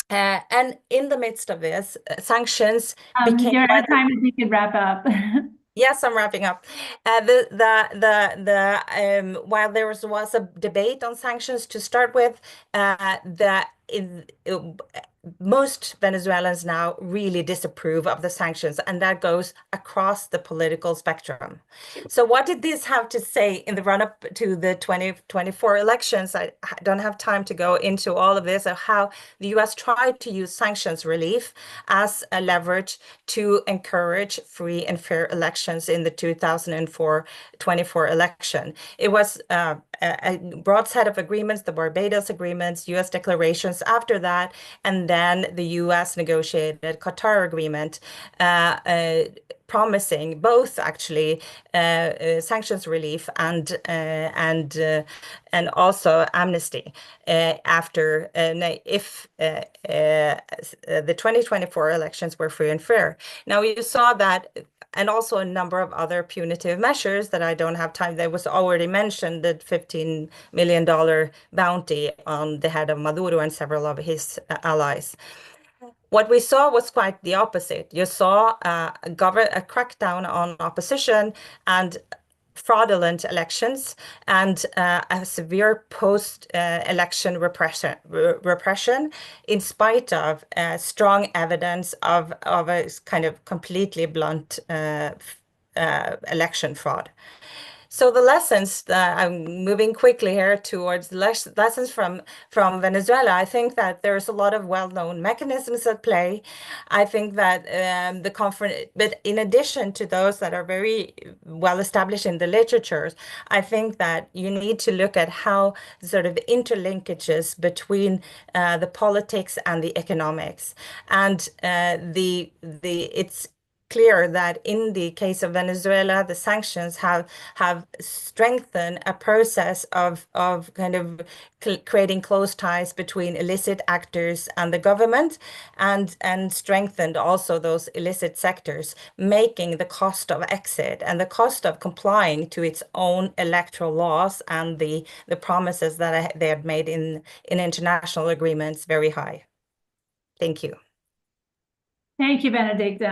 and in the midst of this, sanctions became... You're out of time, if you could wrap up. Yes, I'm wrapping up. While there was a debate on sanctions to start with, most Venezuelans now really disapprove of the sanctions, and that goes across the political spectrum. So what did this have to say in the run-up to the 2024 elections? I don't have time to go into all of this, of how the US tried to use sanctions relief as a leverage to encourage free and fair elections in the 2024 election. It was a broad set of agreements, the Barbados agreements, US declarations after that, and then the US negotiated Qatar agreement, promising both actually sanctions relief and also amnesty after if the 2024 elections were free and fair. Now you saw that, and also a number of other punitive measures that I don't have time. There was already mentioned the $15 million bounty on the head of Maduro and several of his allies. What we saw was quite the opposite. You saw a crackdown on opposition and fraudulent elections, and a severe post-election repression, in spite of strong evidence of a kind of completely blunt election fraud. So the lessons, I'm moving quickly here towards the lessons from Venezuela. I think that there's a lot of well-known mechanisms at play. I think that but in addition to those that are very well established in the literature, I think that you need to look at how sort of interlinkages between the politics and the economics, and it's clear that in the case of Venezuela, the sanctions have strengthened a process of kind of creating close ties between illicit actors and the government, and strengthened also those illicit sectors, making the cost of exit and the cost of complying to its own electoral laws and the promises that they had made in international agreements very high. Thank you. Thank you, Benedicta.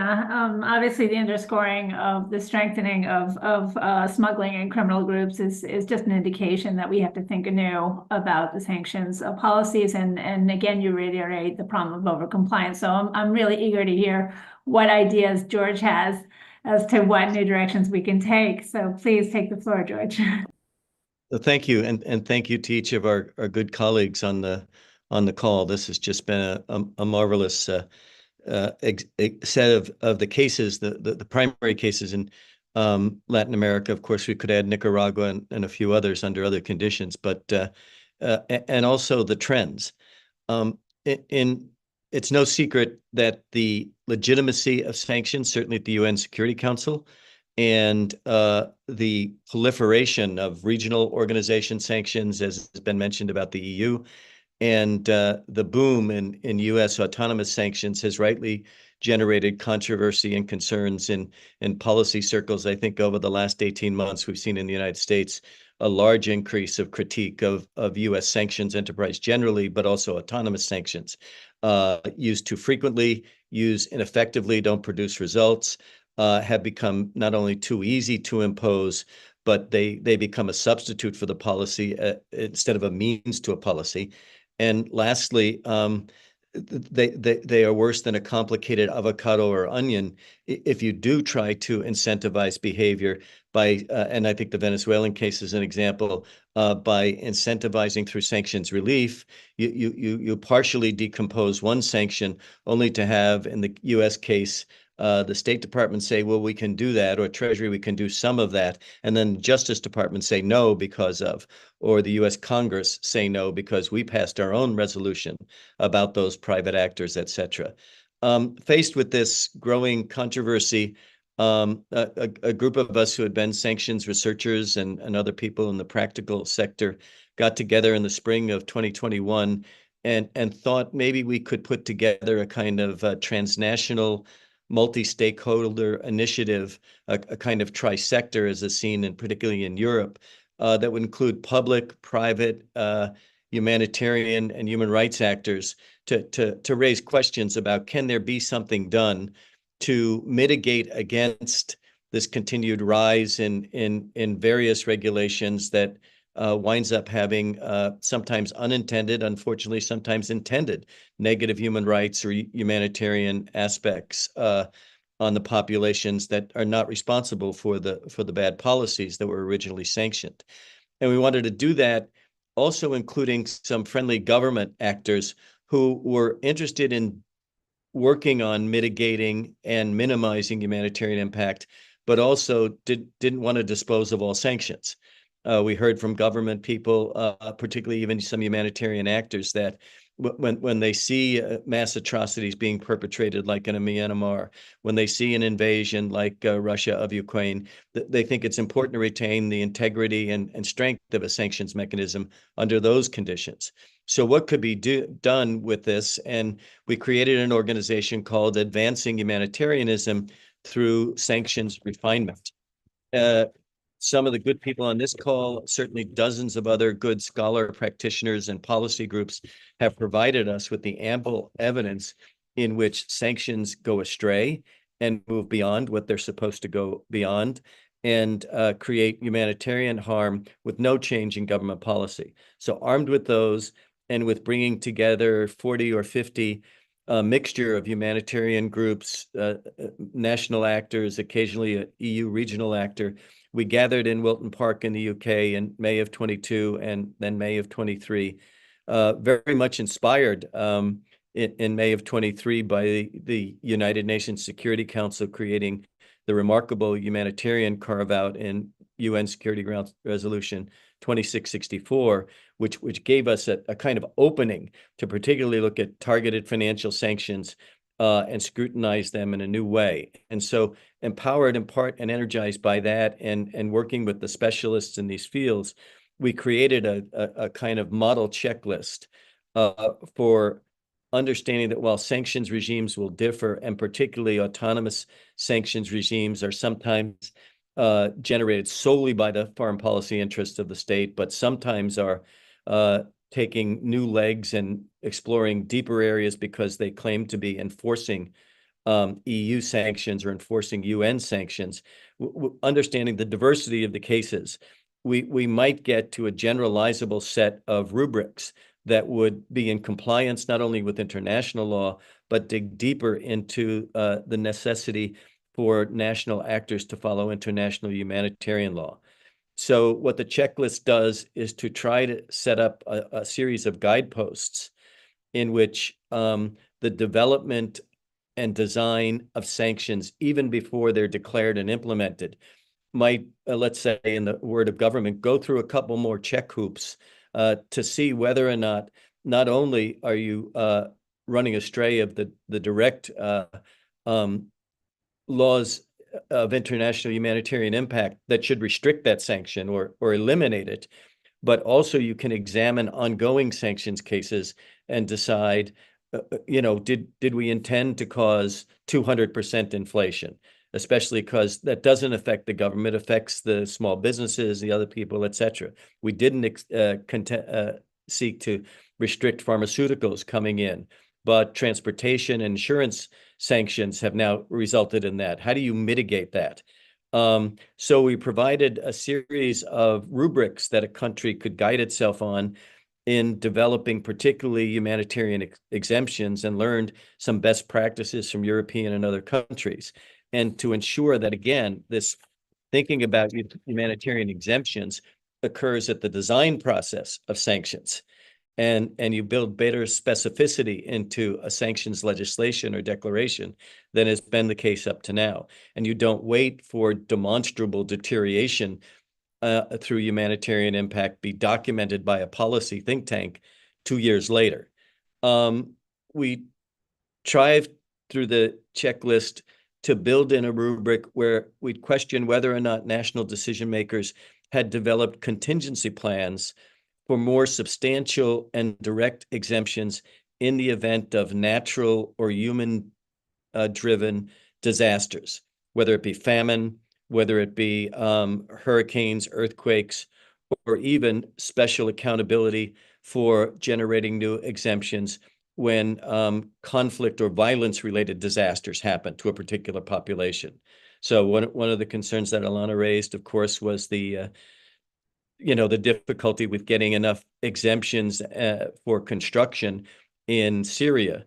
Obviously, the underscoring of the strengthening of smuggling and criminal groups is just an indication that we have to think anew about the sanctions policies. And again, you reiterate the problem of overcompliance. So I'm really eager to hear what ideas George has as to what new directions we can take. So please take the floor, George. Thank you, and thank you to each of our good colleagues on the call. This has just been a marvelous set of the cases, the primary cases in Latin America. Of course, we could add Nicaragua and a few others under other conditions, but and also the trends. It's no secret that the legitimacy of sanctions, certainly at the UN Security Council, and the proliferation of regional organization sanctions, as has been mentioned about the EU, and the boom in U.S. autonomous sanctions has rightly generated controversy and concerns in policy circles. I think over the last 18 months, we've seen in the United States a large increase of critique of U.S. sanctions enterprise generally, but also autonomous sanctions. Used too frequently, used ineffectively, don't produce results, have become not only too easy to impose, but they become a substitute for the policy instead of a means to a policy. And lastly, they are worse than a complicated avocado or onion if you do try to incentivize behavior by, and I think the Venezuelan case is an example, by incentivizing through sanctions relief, you partially decompose one sanction only to have, in the U.S. case, the State Department say, well, we can do that, or Treasury, we can do some of that, and then Justice Department say no because of, or the U.S. Congress say no because we passed our own resolution about those private actors, etc. Faced with this growing controversy, a group of us who had been sanctions researchers and other people in the practical sector got together in the spring of 2021 and thought maybe we could put together a kind of transnational multi-stakeholder initiative, a kind of trisector as is seen in particularly in Europe, that would include public, private, humanitarian, and human rights actors to raise questions about, can there be something done to mitigate against this continued rise in various regulations that winds up having sometimes unintended, unfortunately, sometimes intended negative human rights or humanitarian aspects on the populations that are not responsible for the bad policies that were originally sanctioned. And we wanted to do that also including some friendly government actors who were interested in working on mitigating and minimizing humanitarian impact, but also didn't want to dispose of all sanctions. We heard from government people, particularly even some humanitarian actors, that when they see mass atrocities being perpetrated, like in Myanmar, when they see an invasion like Russia of Ukraine, they think it's important to retain the integrity and strength of a sanctions mechanism under those conditions. So what could be done with this? And we created an organization called Advancing Humanitarianism Through Sanctions Refinement. Some of the good people on this call, certainly dozens of other good scholar practitioners and policy groups have provided us with the ample evidence in which sanctions go astray and move beyond what they're supposed to go beyond and create humanitarian harm with no change in government policy. So armed with those and with bringing together 40 or 50 mixture of humanitarian groups, national actors, occasionally an EU regional actor, we gathered in Wilton Park in the UK in May of 22 and then May of 23, very much inspired in May of 23 by the United Nations Security Council creating the remarkable humanitarian carve-out in UN Security Ground Resolution 2664, which gave us a kind of opening to particularly look at targeted financial sanctions and scrutinize them in a new way. And so empowered in part and energized by that and working with the specialists in these fields, we created a kind of model checklist for understanding that while sanctions regimes will differ, and particularly autonomous sanctions regimes are sometimes generated solely by the foreign policy interests of the state, but sometimes are taking new legs and exploring deeper areas because they claim to be enforcing EU sanctions or enforcing UN sanctions, understanding the diversity of the cases, we might get to a generalizable set of rubrics that would be in compliance not only with international law, but dig deeper into the necessity for national actors to follow international humanitarian law. So what the checklist does is to try to set up a series of guideposts in which the development and design of sanctions, even before they're declared and implemented, might, let's say in the word of government, go through a couple more check hoops to see whether or not only are you running astray of the direct laws of international humanitarian impact that should restrict that sanction or eliminate it, but also you can examine ongoing sanctions cases and decide, did we intend to cause 200% inflation? Especially because that doesn't affect the government, affects the small businesses, the other people, et cetera. We didn't seek to restrict pharmaceuticals coming in, but transportation and insurance sanctions have now resulted in that. How do you mitigate that? So we provided a series of rubrics that a country could guide itself on in developing particularly humanitarian exemptions, and learned some best practices from European and other countries. And to ensure that, again, this thinking about humanitarian exemptions occurs at the design process of sanctions. And you build better specificity into a sanctions legislation or declaration than has been the case up to now. And you don't wait for demonstrable deterioration through humanitarian impact be documented by a policy think tank 2 years later. We tried through the checklist to build in a rubric where we'd question whether or not national decision makers had developed contingency plans for more substantial and direct exemptions in the event of natural or human-driven disasters, whether it be famine, whether it be hurricanes, earthquakes, or even special accountability for generating new exemptions when conflict or violence-related disasters happen to a particular population. So one of the concerns that Alena raised, of course, was the difficulty with getting enough exemptions for construction in Syria,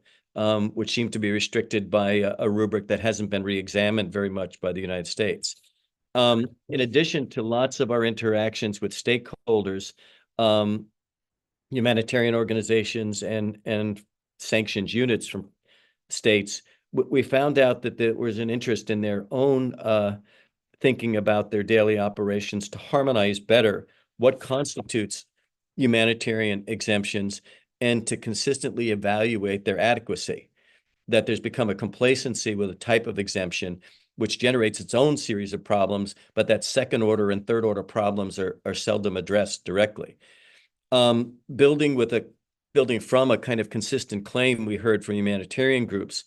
which seemed to be restricted by a rubric that hasn't been re-examined very much by the United States. In addition to lots of our interactions with stakeholders, humanitarian organizations and sanctions units from states, we found out that there was an interest in their own thinking about their daily operations to harmonize better what constitutes humanitarian exemptions and to consistently evaluate their adequacy. That there's become a complacency with a type of exemption which generates its own series of problems, but that second order and third order problems are seldom addressed directly. Building from a kind of consistent claim we heard from humanitarian groups,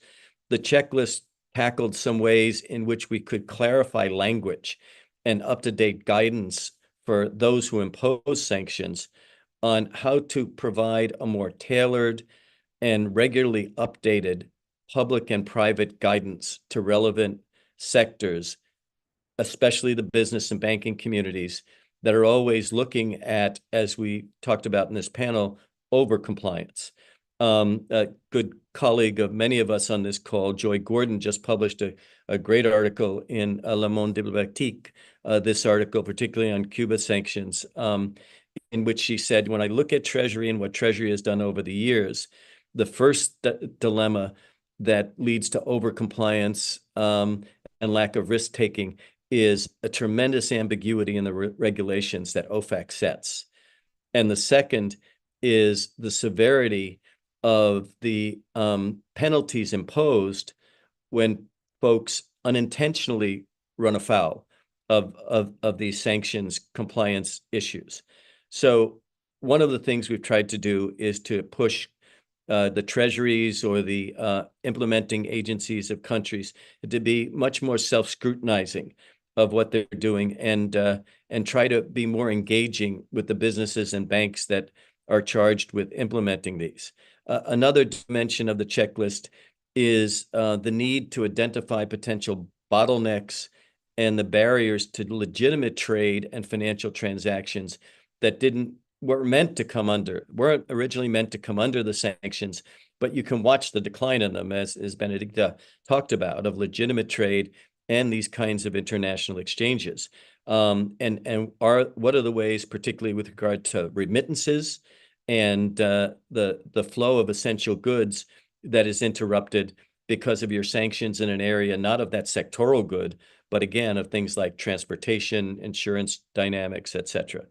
the checklist tackled some ways in which we could clarify language and up-to-date guidance for those who impose sanctions on how to provide a more tailored and regularly updated public and private guidance to relevant sectors, especially the business and banking communities that are always looking at, as we talked about in this panel, over-compliance. A good colleague of many of us on this call, Joy Gordon, just published a great article in Le Monde Diplomatique, this article particularly on Cuba sanctions, in which she said, when I look at Treasury and what Treasury has done over the years, the first dilemma that leads to over-compliance and lack of risk-taking is a tremendous ambiguity in the regulations that OFAC sets. And the second is the severity of the penalties imposed when folks unintentionally run afoul of these sanctions compliance issues. So one of the things we've tried to do is to push the treasuries or the implementing agencies of countries to be much more self-scrutinizing of what they're doing and try to be more engaging with the businesses and banks that are charged with implementing these. Another dimension of the checklist is the need to identify potential bottlenecks and the barriers to legitimate trade and financial transactions that weren't originally meant to come under the sanctions, but you can watch the decline in them, as Benedicta talked about, of legitimate trade and these kinds of international exchanges. And what are the ways, particularly with regard to remittances and the flow of essential goods, that is interrupted because of your sanctions in an area not of that sectoral good, but again of things like transportation, insurance dynamics, etc.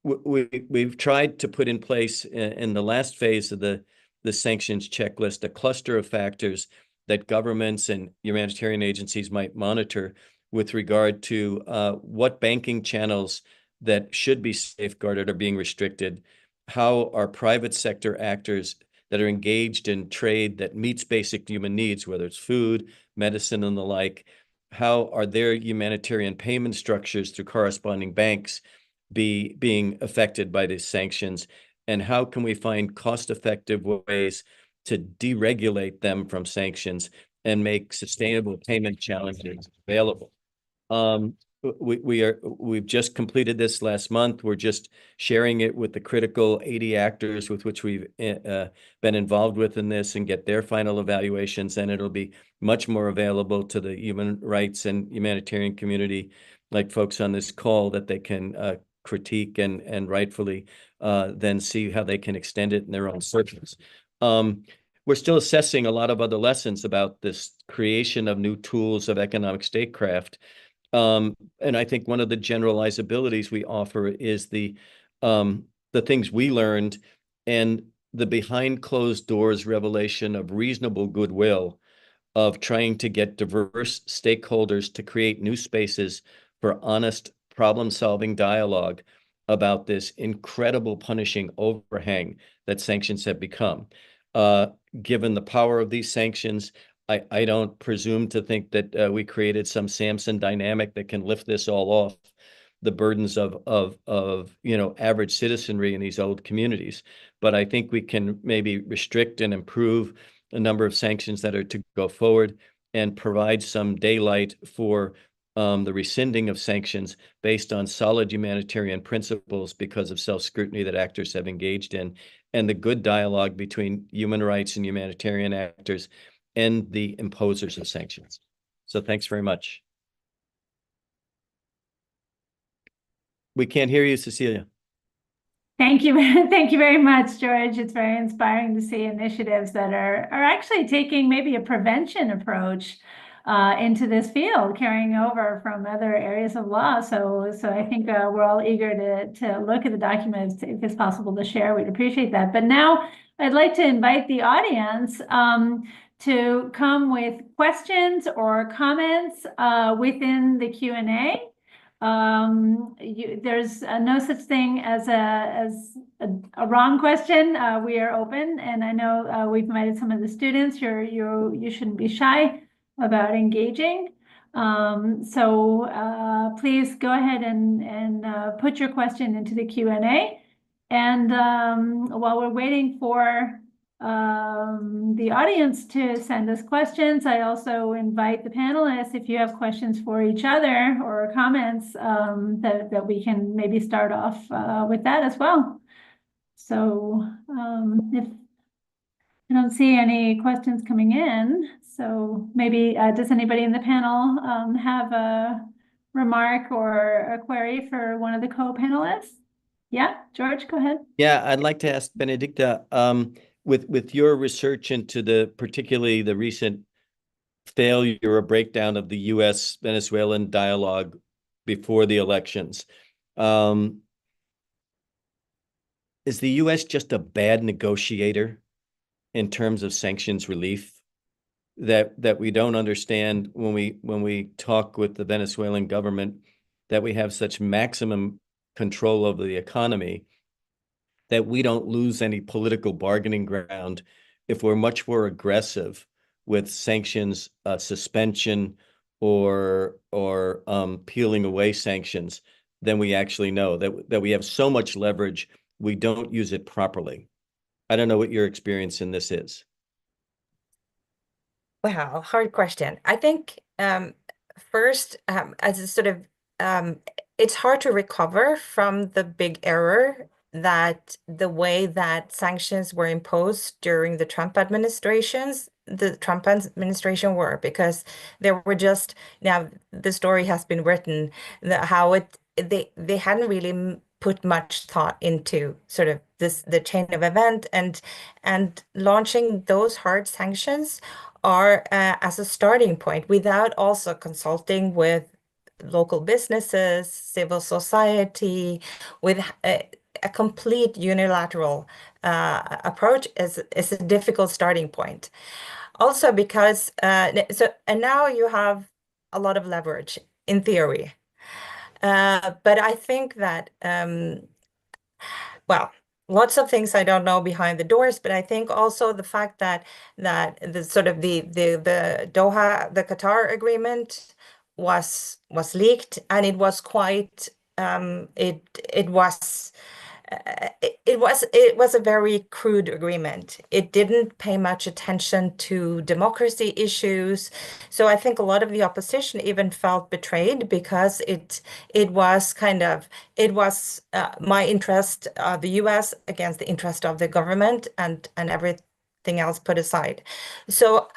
We've tried to put in place in the last phase of the sanctions checklist a cluster of factors that governments and humanitarian agencies might monitor with regard to what banking channels that should be safeguarded are being restricted, how are private sector actors that are engaged in trade that meets basic human needs, whether it's food, medicine, and the like, how are their humanitarian payment structures through corresponding banks being affected by these sanctions, and how can we find cost-effective ways to deregulate them from sanctions and make sustainable payment challenges available. We've just completed this last month. We're just sharing it with the critical 80 actors with which we've been involved with in this, and get their final evaluations, and it'll be much more available to the human rights and humanitarian community, like folks on this call, that they can critique and rightfully then see how they can extend it in their own circles. We're still assessing a lot of other lessons about this creation of new tools of economic statecraft. And I think one of the generalizabilities we offer is the things we learned and the behind closed doors revelation of reasonable goodwill of trying to get diverse stakeholders to create new spaces for honest problem-solving dialogue about this incredible punishing overhang that sanctions have become. Given the power of these sanctions, I don't presume to think that we created some Samson dynamic that can lift this all off the burdens of average citizenry in these old communities. But I think we can maybe restrict and improve a number of sanctions that are to go forward and provide some daylight for the rescinding of sanctions based on solid humanitarian principles because of self-scrutiny that actors have engaged in, and the good dialogue between human rights and humanitarian actors and the imposers of sanctions. So thanks very much. We can't hear you, Cecilia. Thank you. Thank you very much, George. It's very inspiring to see initiatives that are actually taking maybe a prevention approach into this field, carrying over from other areas of law. So I think we're all eager to look at the documents if it's possible to share. We'd appreciate that. But now I'd like to invite the audience to come with questions or comments within the Q&A. There's no such thing as a wrong question. We are open, and I know we've invited some of the students. You shouldn't be shy about engaging. So please go ahead and put your question into the Q&A. And while we're waiting for the audience to send us questions, I also invite the panelists, if you have questions for each other or comments, that we can maybe start off with that as well. So if I don't see any questions coming in, so maybe does anybody in the panel have a remark or a query for one of the co-panelists? Yeah, George, go ahead. Yeah, I'd like to ask Benedicta, with your research into particularly the recent failure or breakdown of the U.S.-Venezuelan dialogue before the elections, is the U.S. just a bad negotiator in terms of sanctions relief that we don't understand when we talk with the Venezuelan government, that we have such maximum control over the economy that we don't lose any political bargaining ground if we're much more aggressive with sanctions suspension or peeling away sanctions than we actually know, that we have so much leverage, we don't use it properly. I don't know what your experience in this is. Wow, hard question. I think first, as a sort of, it's hard to recover from the big error that the way that sanctions were imposed during the Trump administration were, because there were just, now the story has been written, how they hadn't really put much thought into sort of the chain of event, and launching those hard sanctions are as a starting point without also consulting with local businesses, civil society, with a complete unilateral approach is a difficult starting point. Also because, and now you have a lot of leverage in theory. But I think that, well, lots of things I don't know behind the doors, but I think also the fact that the sort of the Doha, the Qatar agreement was leaked, and it was quite it was a very crude agreement. It didn't pay much attention to democracy issues. So I think a lot of the opposition even felt betrayed, because it was kind of, it was my interest, the US against the interest of the government, and everything else put aside. So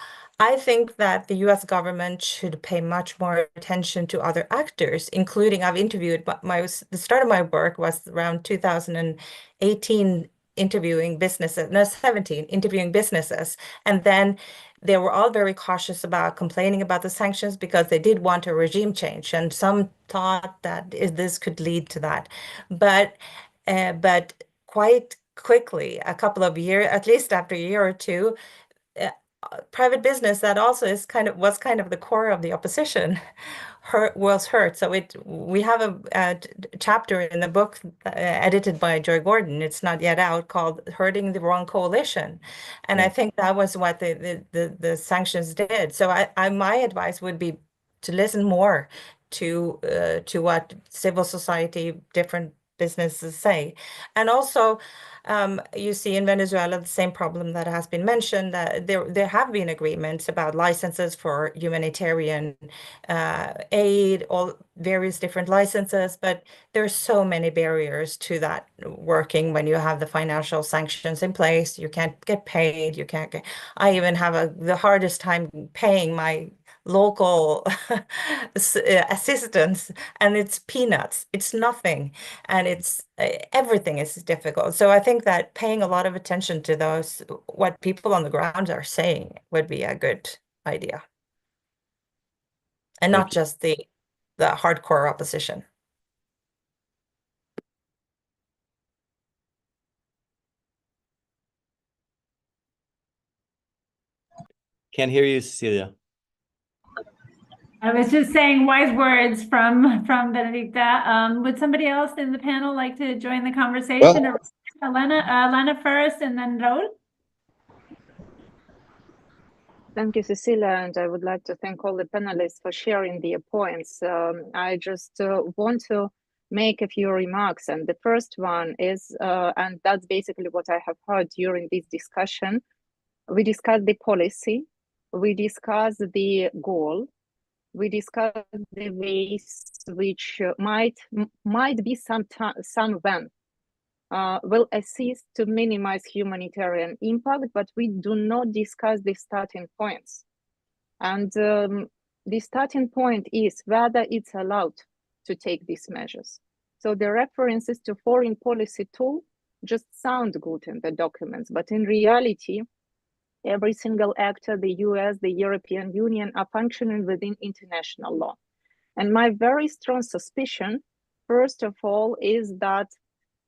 I think that the US government should pay much more attention to other actors, including, I've interviewed, the start of my work was around 2018, interviewing businesses, no, 17, interviewing businesses. And then they were all very cautious about complaining about the sanctions, because they did want a regime change. And some thought that this could lead to that. But quite quickly, a couple of years, at least after a year or two, private business that also was kind of the core of the opposition was hurt. So we have a chapter in the book edited by Joy Gordon. It's not yet out, called "Hurting the Wrong Coalition," and I think that was what the sanctions did. So my advice would be to listen more to what civil society, different businesses say, and also. You see in Venezuela the same problem that has been mentioned, that there have been agreements about licenses for humanitarian aid, all various different licenses, but there's so many barriers to that working when you have the financial sanctions in place. You can't get paid, you can't get, I even have the hardest time paying my local assistance, and it's peanuts, it's nothing, and it's everything is difficult. So I think that paying a lot of attention to those, what people on the ground are saying, would be a good idea, and not just the hardcore opposition. Can't hear you, Cecilia. I was just saying wise words from Benedicta. Would somebody else in the panel like to join the conversation? Well, Alena first, and then Raul. Thank you, Cecilia, and I would like to thank all the panelists for sharing their points. I just want to make a few remarks, and the first one is, and that's basically what I have heard during this discussion. We discussed the policy, we discussed the goal, we discussed the ways which might be some when will assist to minimize humanitarian impact, but we do not discuss the starting points. And the starting point is whether it's allowed to take these measures. So the references to foreign policy tool just sound good in the documents, but in reality, every single actor, the US, the European Union, are functioning within international law. And my very strong suspicion, first of all, is that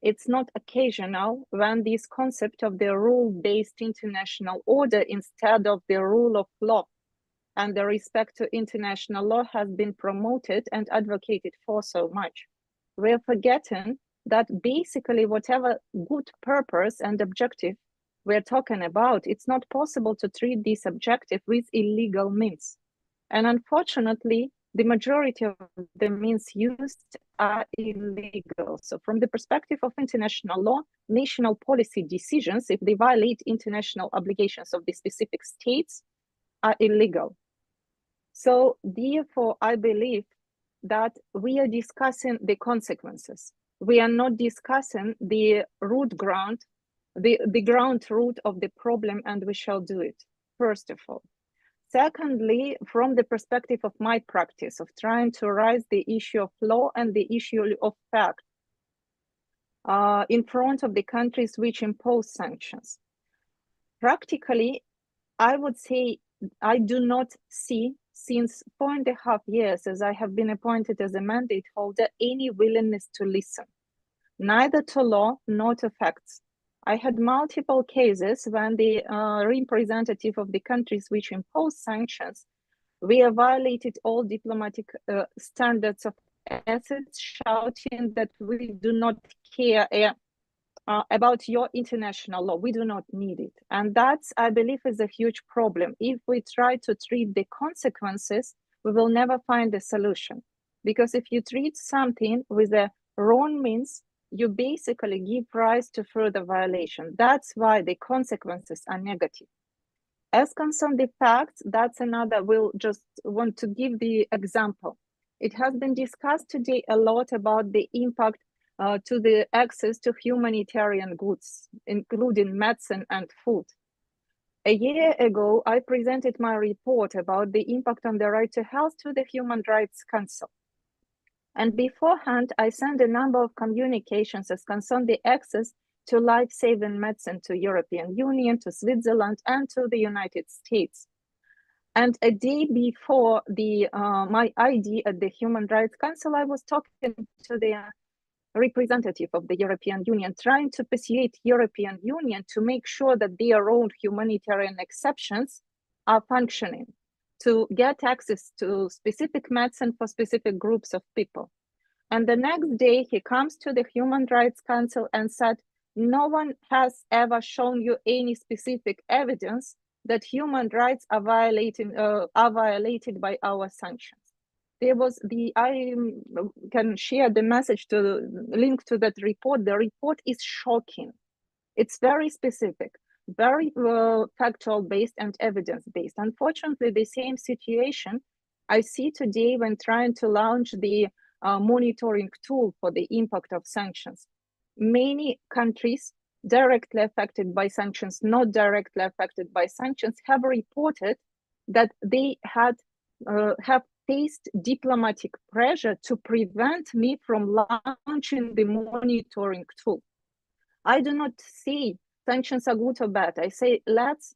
it's not occasional when this concept of the rule-based international order instead of the rule of law and the respect to international law has been promoted and advocated for so much. We're forgetting that basically whatever good purpose and objective we're talking about, it's not possible to treat this objective with illegal means. And unfortunately, the majority of the means used are illegal. So from the perspective of international law, national policy decisions, if they violate international obligations of the specific states, are illegal. So therefore, I believe that we are discussing the consequences. We are not discussing the root ground, the ground root of the problem, and we shall do it, first of all. Secondly, from the perspective of my practice of trying to raise the issue of law and the issue of fact in front of the countries which impose sanctions. Practically, I would say I do not see, since 4.5 years as I have been appointed as a mandate holder, any willingness to listen, neither to law nor to facts. I had multiple cases when the representative of the countries which impose sanctions, we have violated all diplomatic standards of ethics, shouting that we do not care about your international law. We do not need it. And that's, I believe, is a huge problem. If we try to treat the consequences, we will never find a solution. Because if you treat something with the wrong means, you basically give rise to further violation. That's why the consequences are negative. As concerns the facts, that's another, we'll just want to give the example. It has been discussed today a lot about the impact to the access to humanitarian goods, including medicine and food. A year ago, I presented my report about the impact on the right to health to the Human Rights Council. And beforehand, I sent a number of communications as concerned the access to life-saving medicine to European Union, to Switzerland, and to the United States. And a day before my ID at the Human Rights Council, I was talking to the representative of the European Union, trying to persuade European Union to make sure that their own humanitarian exceptions are functioning, to get access to specific medicine for specific groups of people. And the next day he comes to the Human Rights Council and said, no one has ever shown you any specific evidence that human rights are violated by our sanctions. There was I can share the message to link to that report. The report is shocking. It's very specific, very factual based and evidence based. Unfortunately, the same situation I see today when trying to launch the monitoring tool for the impact of sanctions. Many countries directly affected by sanctions, not directly affected by sanctions, have reported that they have faced diplomatic pressure to prevent me from launching the monitoring tool. I do not say sanctions are good or bad. I say let's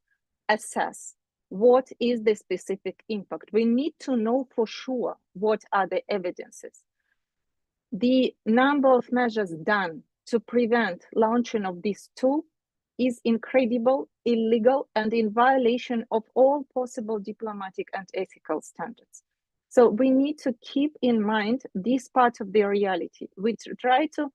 assess what is the specific impact. We need to know for sure what are the evidences. The number of measures done to prevent launching of this tool is incredible, illegal, and in violation of all possible diplomatic and ethical standards. So we need to keep in mind this part of the reality. We try to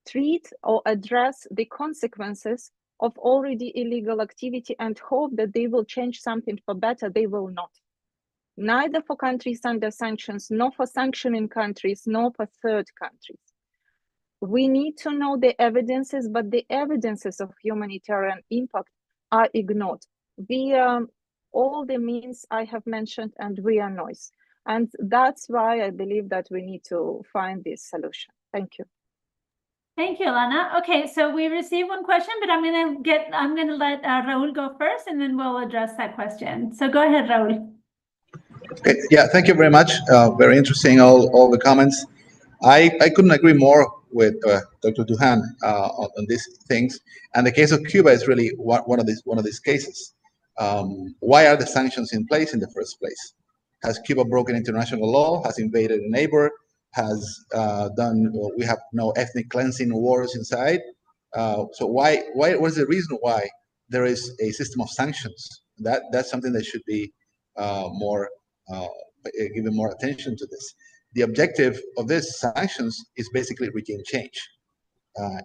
treat or address the consequences of already illegal activity and hope that they will change something for better. They will not. Neither for countries under sanctions, nor for sanctioning countries, nor for third countries. We need to know the evidences, but the evidences of humanitarian impact are ignored via all the means I have mentioned and via noise. And that's why I believe that we need to find this solution. Thank you. Thank you, Alena. Okay, so we received one question, but I'm gonna let Raul go first, and then we'll address that question. So go ahead, Raul. Okay, yeah, thank you very much. Very interesting, all the comments. I couldn't agree more with Dr. Douhan on these things. And the case of Cuba is really one of these cases. Why are the sanctions in place in the first place? Has Cuba broken international law? Has invaded a neighbor? Has we have no ethnic cleansing wars inside? So what is the reason why there is a system of sanctions? That's something that should be given more attention to this. The objective of these sanctions is basically regime change.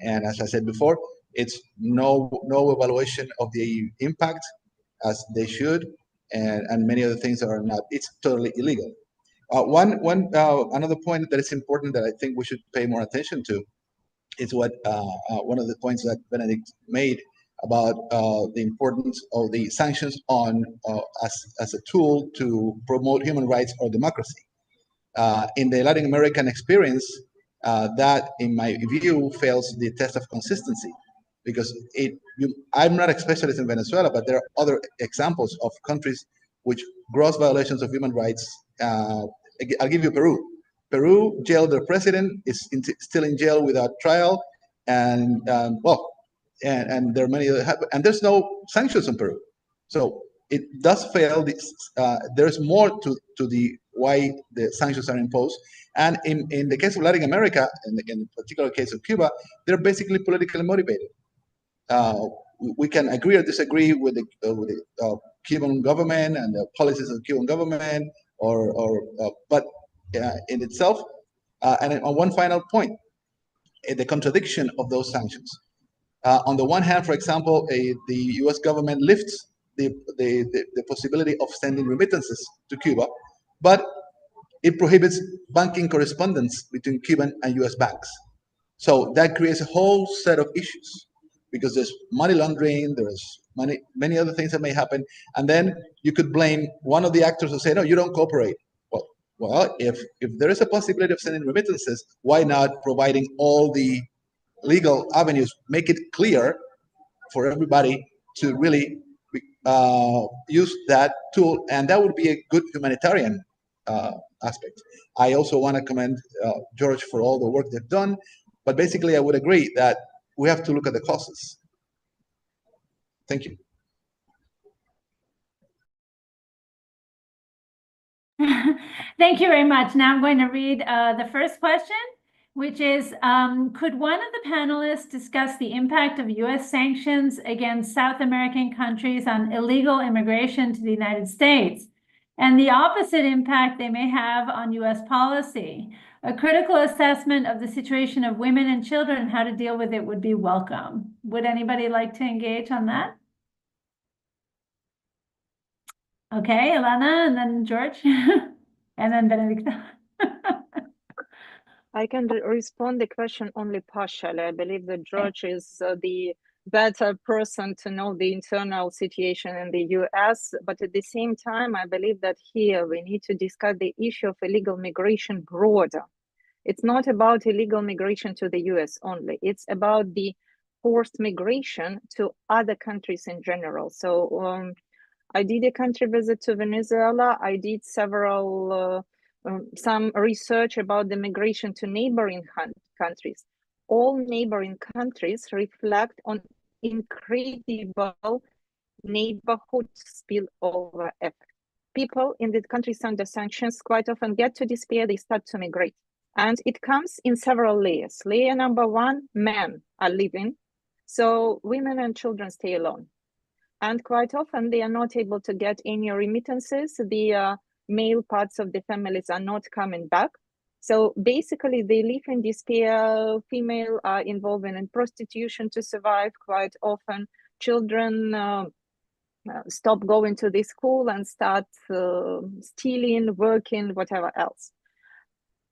And as I said before, it's no evaluation of the impact as they should, and many other things are not. It's totally illegal. Another point that is important that I think we should pay more attention to is what one of the points that Benedict made about the importance of the sanctions on as a tool to promote human rights or democracy. In the Latin American experience, that, in my view, fails the test of consistency, because I'm not a specialist in Venezuela, but there are other examples of countries which gross violations of human rights. I'll give you Peru. Peru jailed their president, is still in jail without trial, and and there are many other, and there's no sanctions on Peru. So it does fail. There's more to the why the sanctions are imposed. And in the case of Latin America, in the particular case of Cuba, they're basically politically motivated. We can agree or disagree with the Cuban government and the policies of the Cuban government, but in itself, and on one final point, the contradiction of those sanctions. On the one hand, for example, the U.S. government lifts the possibility of sending remittances to Cuba, but it prohibits banking correspondence between Cuban and U.S. banks. So that creates a whole set of issues, because there's money laundering, there's many other things that may happen, and then you could blame one of the actors and say, no, you don't cooperate. Well, if there is a possibility of sending remittances, why not providing all the legal avenues, make it clear for everybody to really use that tool, and that would be a good humanitarian aspect. I also want to commend George for all the work they've done, but basically I would agree that we have to look at the causes. Thank you. Thank you very much. Now I'm going to read the first question, which is, could one of the panelists discuss the impact of U.S. sanctions against South American countries on illegal immigration to the United States, and the opposite impact they may have on U.S. policy? A critical assessment of the situation of women and children and how to deal with it would be welcome. Would anybody like to engage on that? Okay, Alena, and then George, and then Benedicta. I can respond the question only partially. I believe that George is the better person to know the internal situation in the US, but at the same time, I believe that here we need to discuss the issue of illegal migration broader. It's not about illegal migration to the US only. It's about the forced migration to other countries in general. So I did a country visit to Venezuela. I did some research about the migration to neighboring countries. All neighboring countries reflect on incredible neighborhood spillover effect. People in the countries under sanctions quite often get to despair, they start to migrate. And it comes in several layers. Layer number one, men are leaving, so women and children stay alone. And quite often they are not able to get any remittances. The male parts of the families are not coming back. So basically they live in despair. Female are involved in prostitution to survive quite often. Children stop going to the school and start stealing, working, whatever else.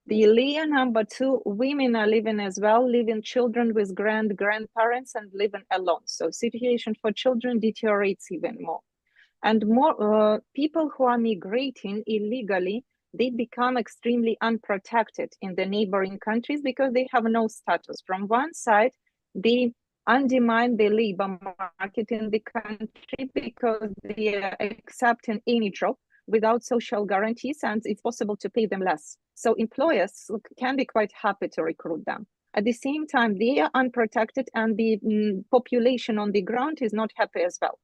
The layer number two, women are living as well, leaving children with grandparents and living alone. So situation for children deteriorates even more. And more people who are migrating illegally, they become extremely unprotected in the neighboring countries because they have no status. From one side, they undermine the labor market in the country because they are accepting any job without social guarantees, and it's possible to pay them less. So employers can be quite happy to recruit them. At the same time, they are unprotected and the population on the ground is not happy as well.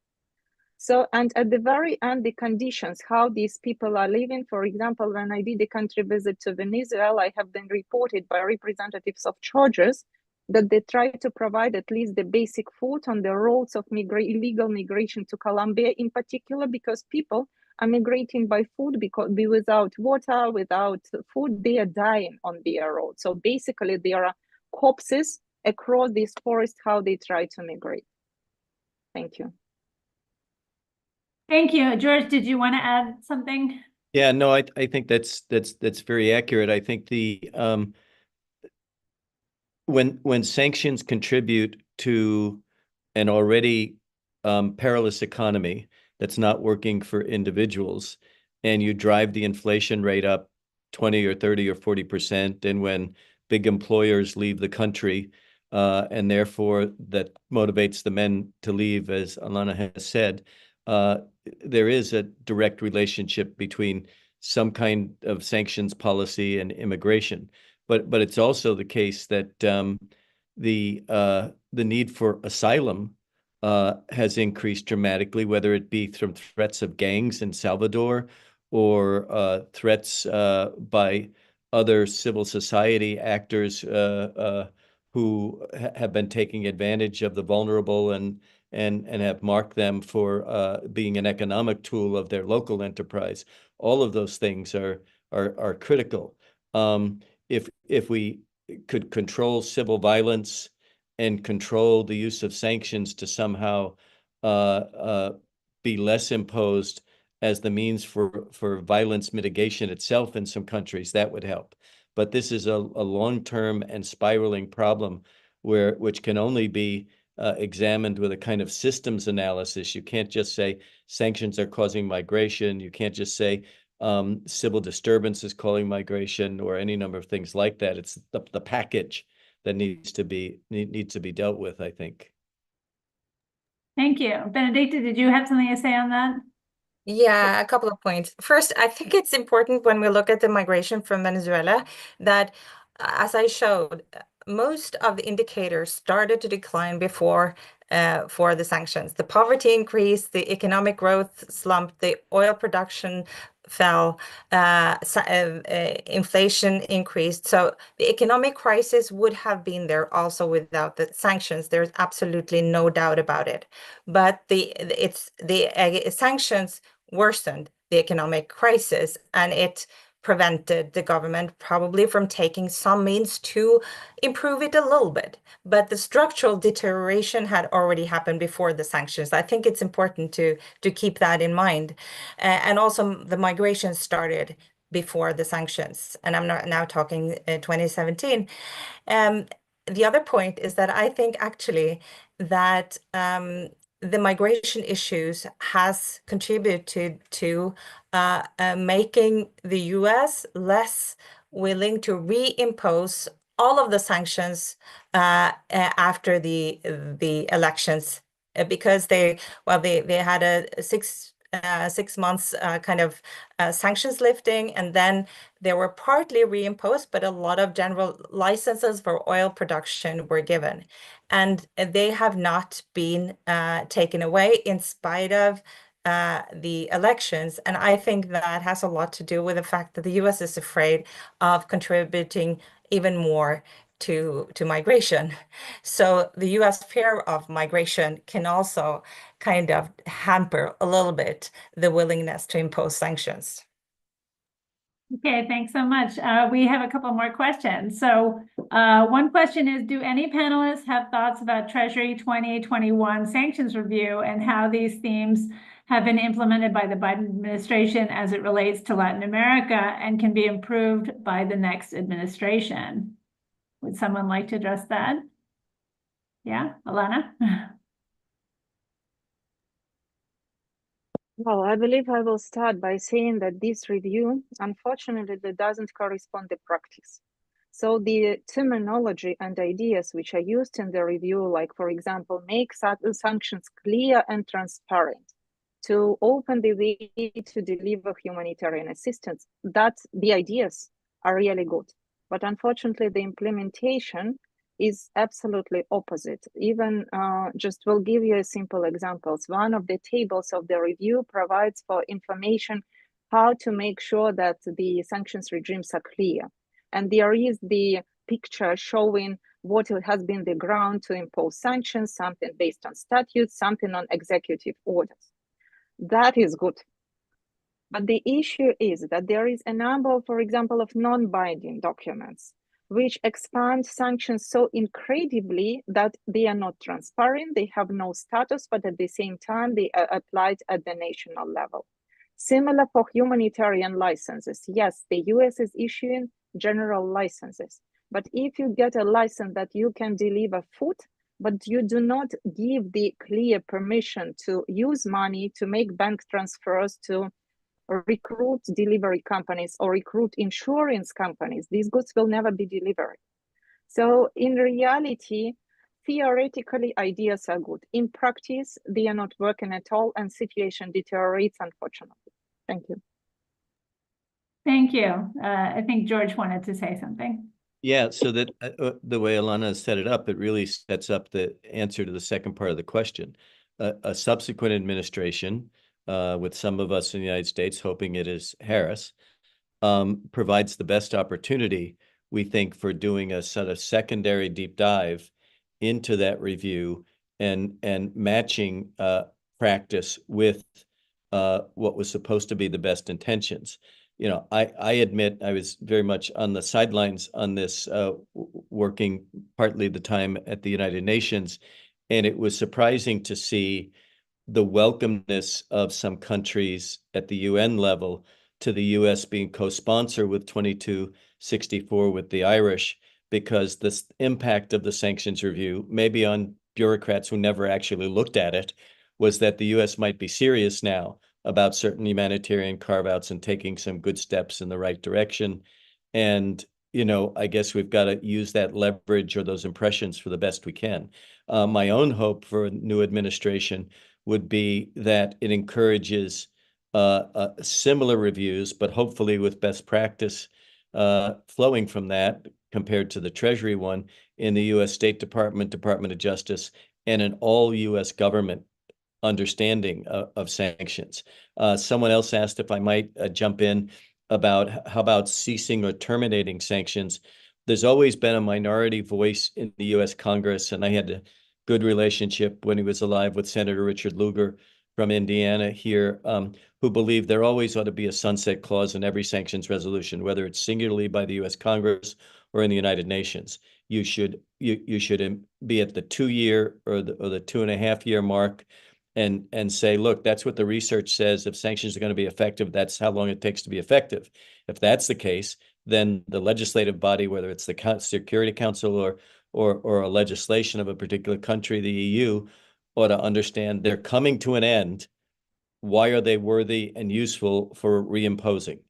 So, and at the very end, the conditions, how these people are living, for example, when I did a country visit to Venezuela, I have been reported by representatives of chargers that they try to provide at least the basic food on the roads of illegal migration to Colombia in particular, because people are migrating by food because without water, without food, they are dying on their road. So basically there are corpses across this forest, how they try to migrate. Thank you. Thank you. George, did you want to add something? Yeah, no, I think that's very accurate. I think the when sanctions contribute to an already perilous economy that's not working for individuals, and you drive the inflation rate up 20 or 30 or 40%, and when big employers leave the country, and therefore that motivates the men to leave, as Alena has said, there is a direct relationship between some kind of sanctions policy and immigration. But it's also the case that the need for asylum has increased dramatically, whether it be from threats of gangs in Salvador or threats by other civil society actors who have been taking advantage of the vulnerable and have marked them for being an economic tool of their local enterprise. All of those things are critical. If we could control civil violence and control the use of sanctions to somehow be less imposed as the means for violence mitigation itself in some countries, that would help. But this is a long-term and spiraling problem which can only be examined with a kind of systems analysis. You can't just say sanctions are causing migration. You can't just say civil disturbance is causing migration, or any number of things like that. It's the package that needs to be dealt with, I think. Thank you. Benedicta, did you have something to say on that? Yeah, a couple of points. First, I think it's important when we look at the migration from Venezuela that, as I showed, most of the indicators started to decline before for the sanctions. The poverty increased, the economic growth slumped, the oil production fell, inflation increased. So the economic crisis would have been there also without the sanctions. There's absolutely no doubt about it. But the sanctions worsened the economic crisis, and it prevented the government probably from taking some means to improve it a little bit. But the structural deterioration had already happened before the sanctions. I think it's important to keep that in mind. And also the migration started before the sanctions, and I'm not now talking 2017. The other point is that I think actually that the migration issues has contributed to making the US less willing to reimpose all of the sanctions after the elections, because they had a 6 months kind of sanctions lifting, and then they were partly reimposed, but a lot of general licenses for oil production were given. And they have not been taken away in spite of the elections. And I think that has a lot to do with the fact that the US is afraid of contributing even more to migration. So the US fear of migration can also kind of hamper a little bit the willingness to impose sanctions. Okay, thanks so much. We have a couple more questions. So one question is, do any panelists have thoughts about Treasury 2021 sanctions review and how these themes have been implemented by the Biden administration as it relates to Latin America and can be improved by the next administration? Would someone like to address that? Yeah, Alena? Well, I believe I will start by saying that this review, unfortunately, that doesn't correspond to practice. So the terminology and ideas which are used in the review, like, for example, make sanctions clear and transparent, to open the way to deliver humanitarian assistance, that the ideas are really good. But unfortunately, the implementation is absolutely opposite. Even just will give you a simple examples. One of the tables of the review provides for information how to make sure that the sanctions regimes are clear. And there is the picture showing what has been the ground to impose sanctions, something based on statutes, something on executive orders. That is good. But the issue is that there is a number, for example, of non-binding documents which expand sanctions so incredibly that they are not transparent, they have no status, but at the same time, they are applied at the national level. Similar for humanitarian licenses. Yes, the US is issuing general licenses, but if you get a license that you can deliver food, but you do not give the clear permission to use money to make bank transfers to recruit delivery companies or recruit insurance companies, these goods will never be delivered. So in reality, theoretically, ideas are good. In practice, they are not working at all, and situation deteriorates, unfortunately. Thank you. Thank you. I think George wanted to say something. Yeah, so that the way Alena set it up, it really sets up the answer to the second part of the question. A subsequent administration, with some of us in the United States hoping it is Harris, provides the best opportunity, we think, for doing a sort of secondary deep dive into that review and matching practice with what was supposed to be the best intentions. You know, I admit I was very much on the sidelines on this, working partly the time at the United Nations, and it was surprising to see the welcomeness of some countries at the UN level to the US being co-sponsor with 2264 with the Irish, because the impact of the sanctions review, maybe on bureaucrats who never actually looked at it, was that the US might be serious now about certain humanitarian carve-outs and taking some good steps in the right direction. And, you know, I guess we've got to use that leverage or those impressions for the best we can. My own hope for a new administration would be that it encourages similar reviews, but hopefully with best practice flowing from that compared to the Treasury one in the U.S. State Department, Department of Justice, and an all U.S. government understanding of sanctions. Someone else asked if I might jump in about how about ceasing or terminating sanctions. There's always been a minority voice in the U.S. Congress, and I had a good relationship when he was alive with Senator Richard Lugar from Indiana here, who believed there always ought to be a sunset clause in every sanctions resolution, whether it's singularly by the U.S. Congress or in the United Nations. You should be at the 2-year or the 2.5-year mark, and say, look, that's what the research says. If sanctions are going to be effective, that's how long it takes to be effective. If that's the case, then the legislative body, whether it's the Security Council or a legislation of a particular country, the EU, ought to understand they're coming to an end. Why are they worthy and useful for reimposing?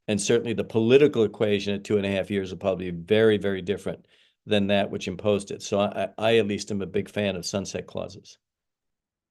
And certainly the political equation at 2.5 years will probably be very, very different than that which imposed it. So I at least am a big fan of sunset clauses.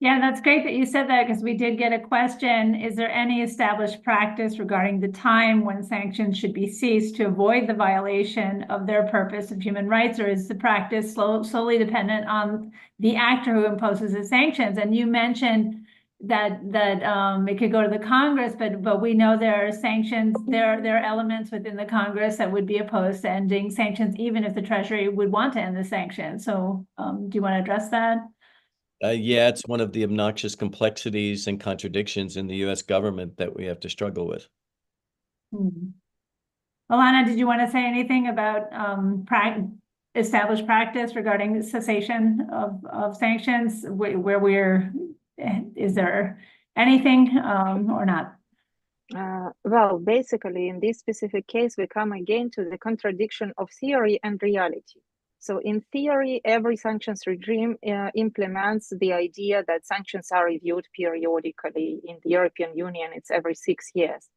Yeah, that's great that you said that, because we did get a question. Is there any established practice regarding the time when sanctions should be ceased to avoid the violation of their purpose of human rights, or is the practice solely dependent on the actor who imposes the sanctions? And you mentioned that it could go to the Congress, but we know there are sanctions, there are elements within the Congress that would be opposed to ending sanctions, even if the Treasury would want to end the sanctions. So do you want to address that? Yeah, it's one of the obnoxious complexities and contradictions in the U.S. government that we have to struggle with. Alena, did you want to say anything about established practice regarding cessation of sanctions, is there anything or not? Well, basically, in this specific case, we come again to the contradiction of theory and reality. So in theory, every sanctions regime implements the idea that sanctions are reviewed periodically. In the European Union, it's every 6 years.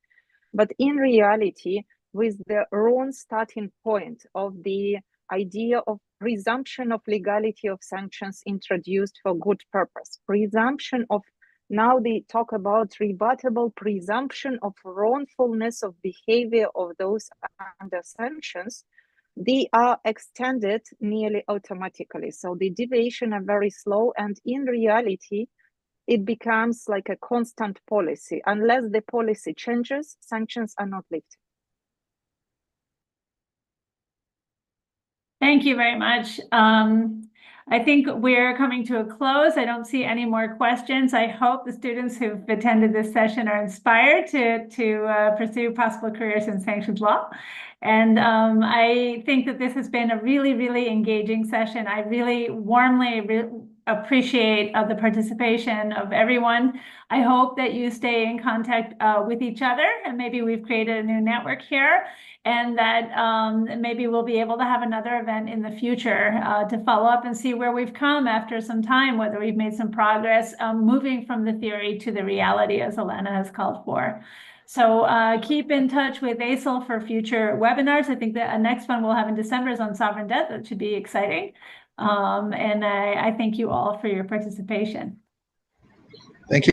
But in reality, with the wrong starting point of the idea of presumption of legality of sanctions introduced for good purpose, presumption of, now they talk about rebuttable presumption of wrongfulness of behavior of those under sanctions, they are extended nearly automatically. So the deviation are very slow, and in reality, it becomes like a constant policy. Unless the policy changes, sanctions are not lifted. Thank you very much. I think we're coming to a close. I don't see any more questions. I hope the students who've attended this session are inspired to pursue possible careers in sanctions law. And I think that this has been a really, really engaging session. I really warmly appreciate the participation of everyone. I hope that you stay in contact with each other, and maybe we've created a new network here, and that maybe we'll be able to have another event in the future to follow up and see where we've come after some time, whether we've made some progress moving from the theory to the reality, as Alena has called for. So keep in touch with ASIL for future webinars. I think the next one we'll have in December is on sovereign debt. That should be exciting. And I thank you all for your participation. Thank you.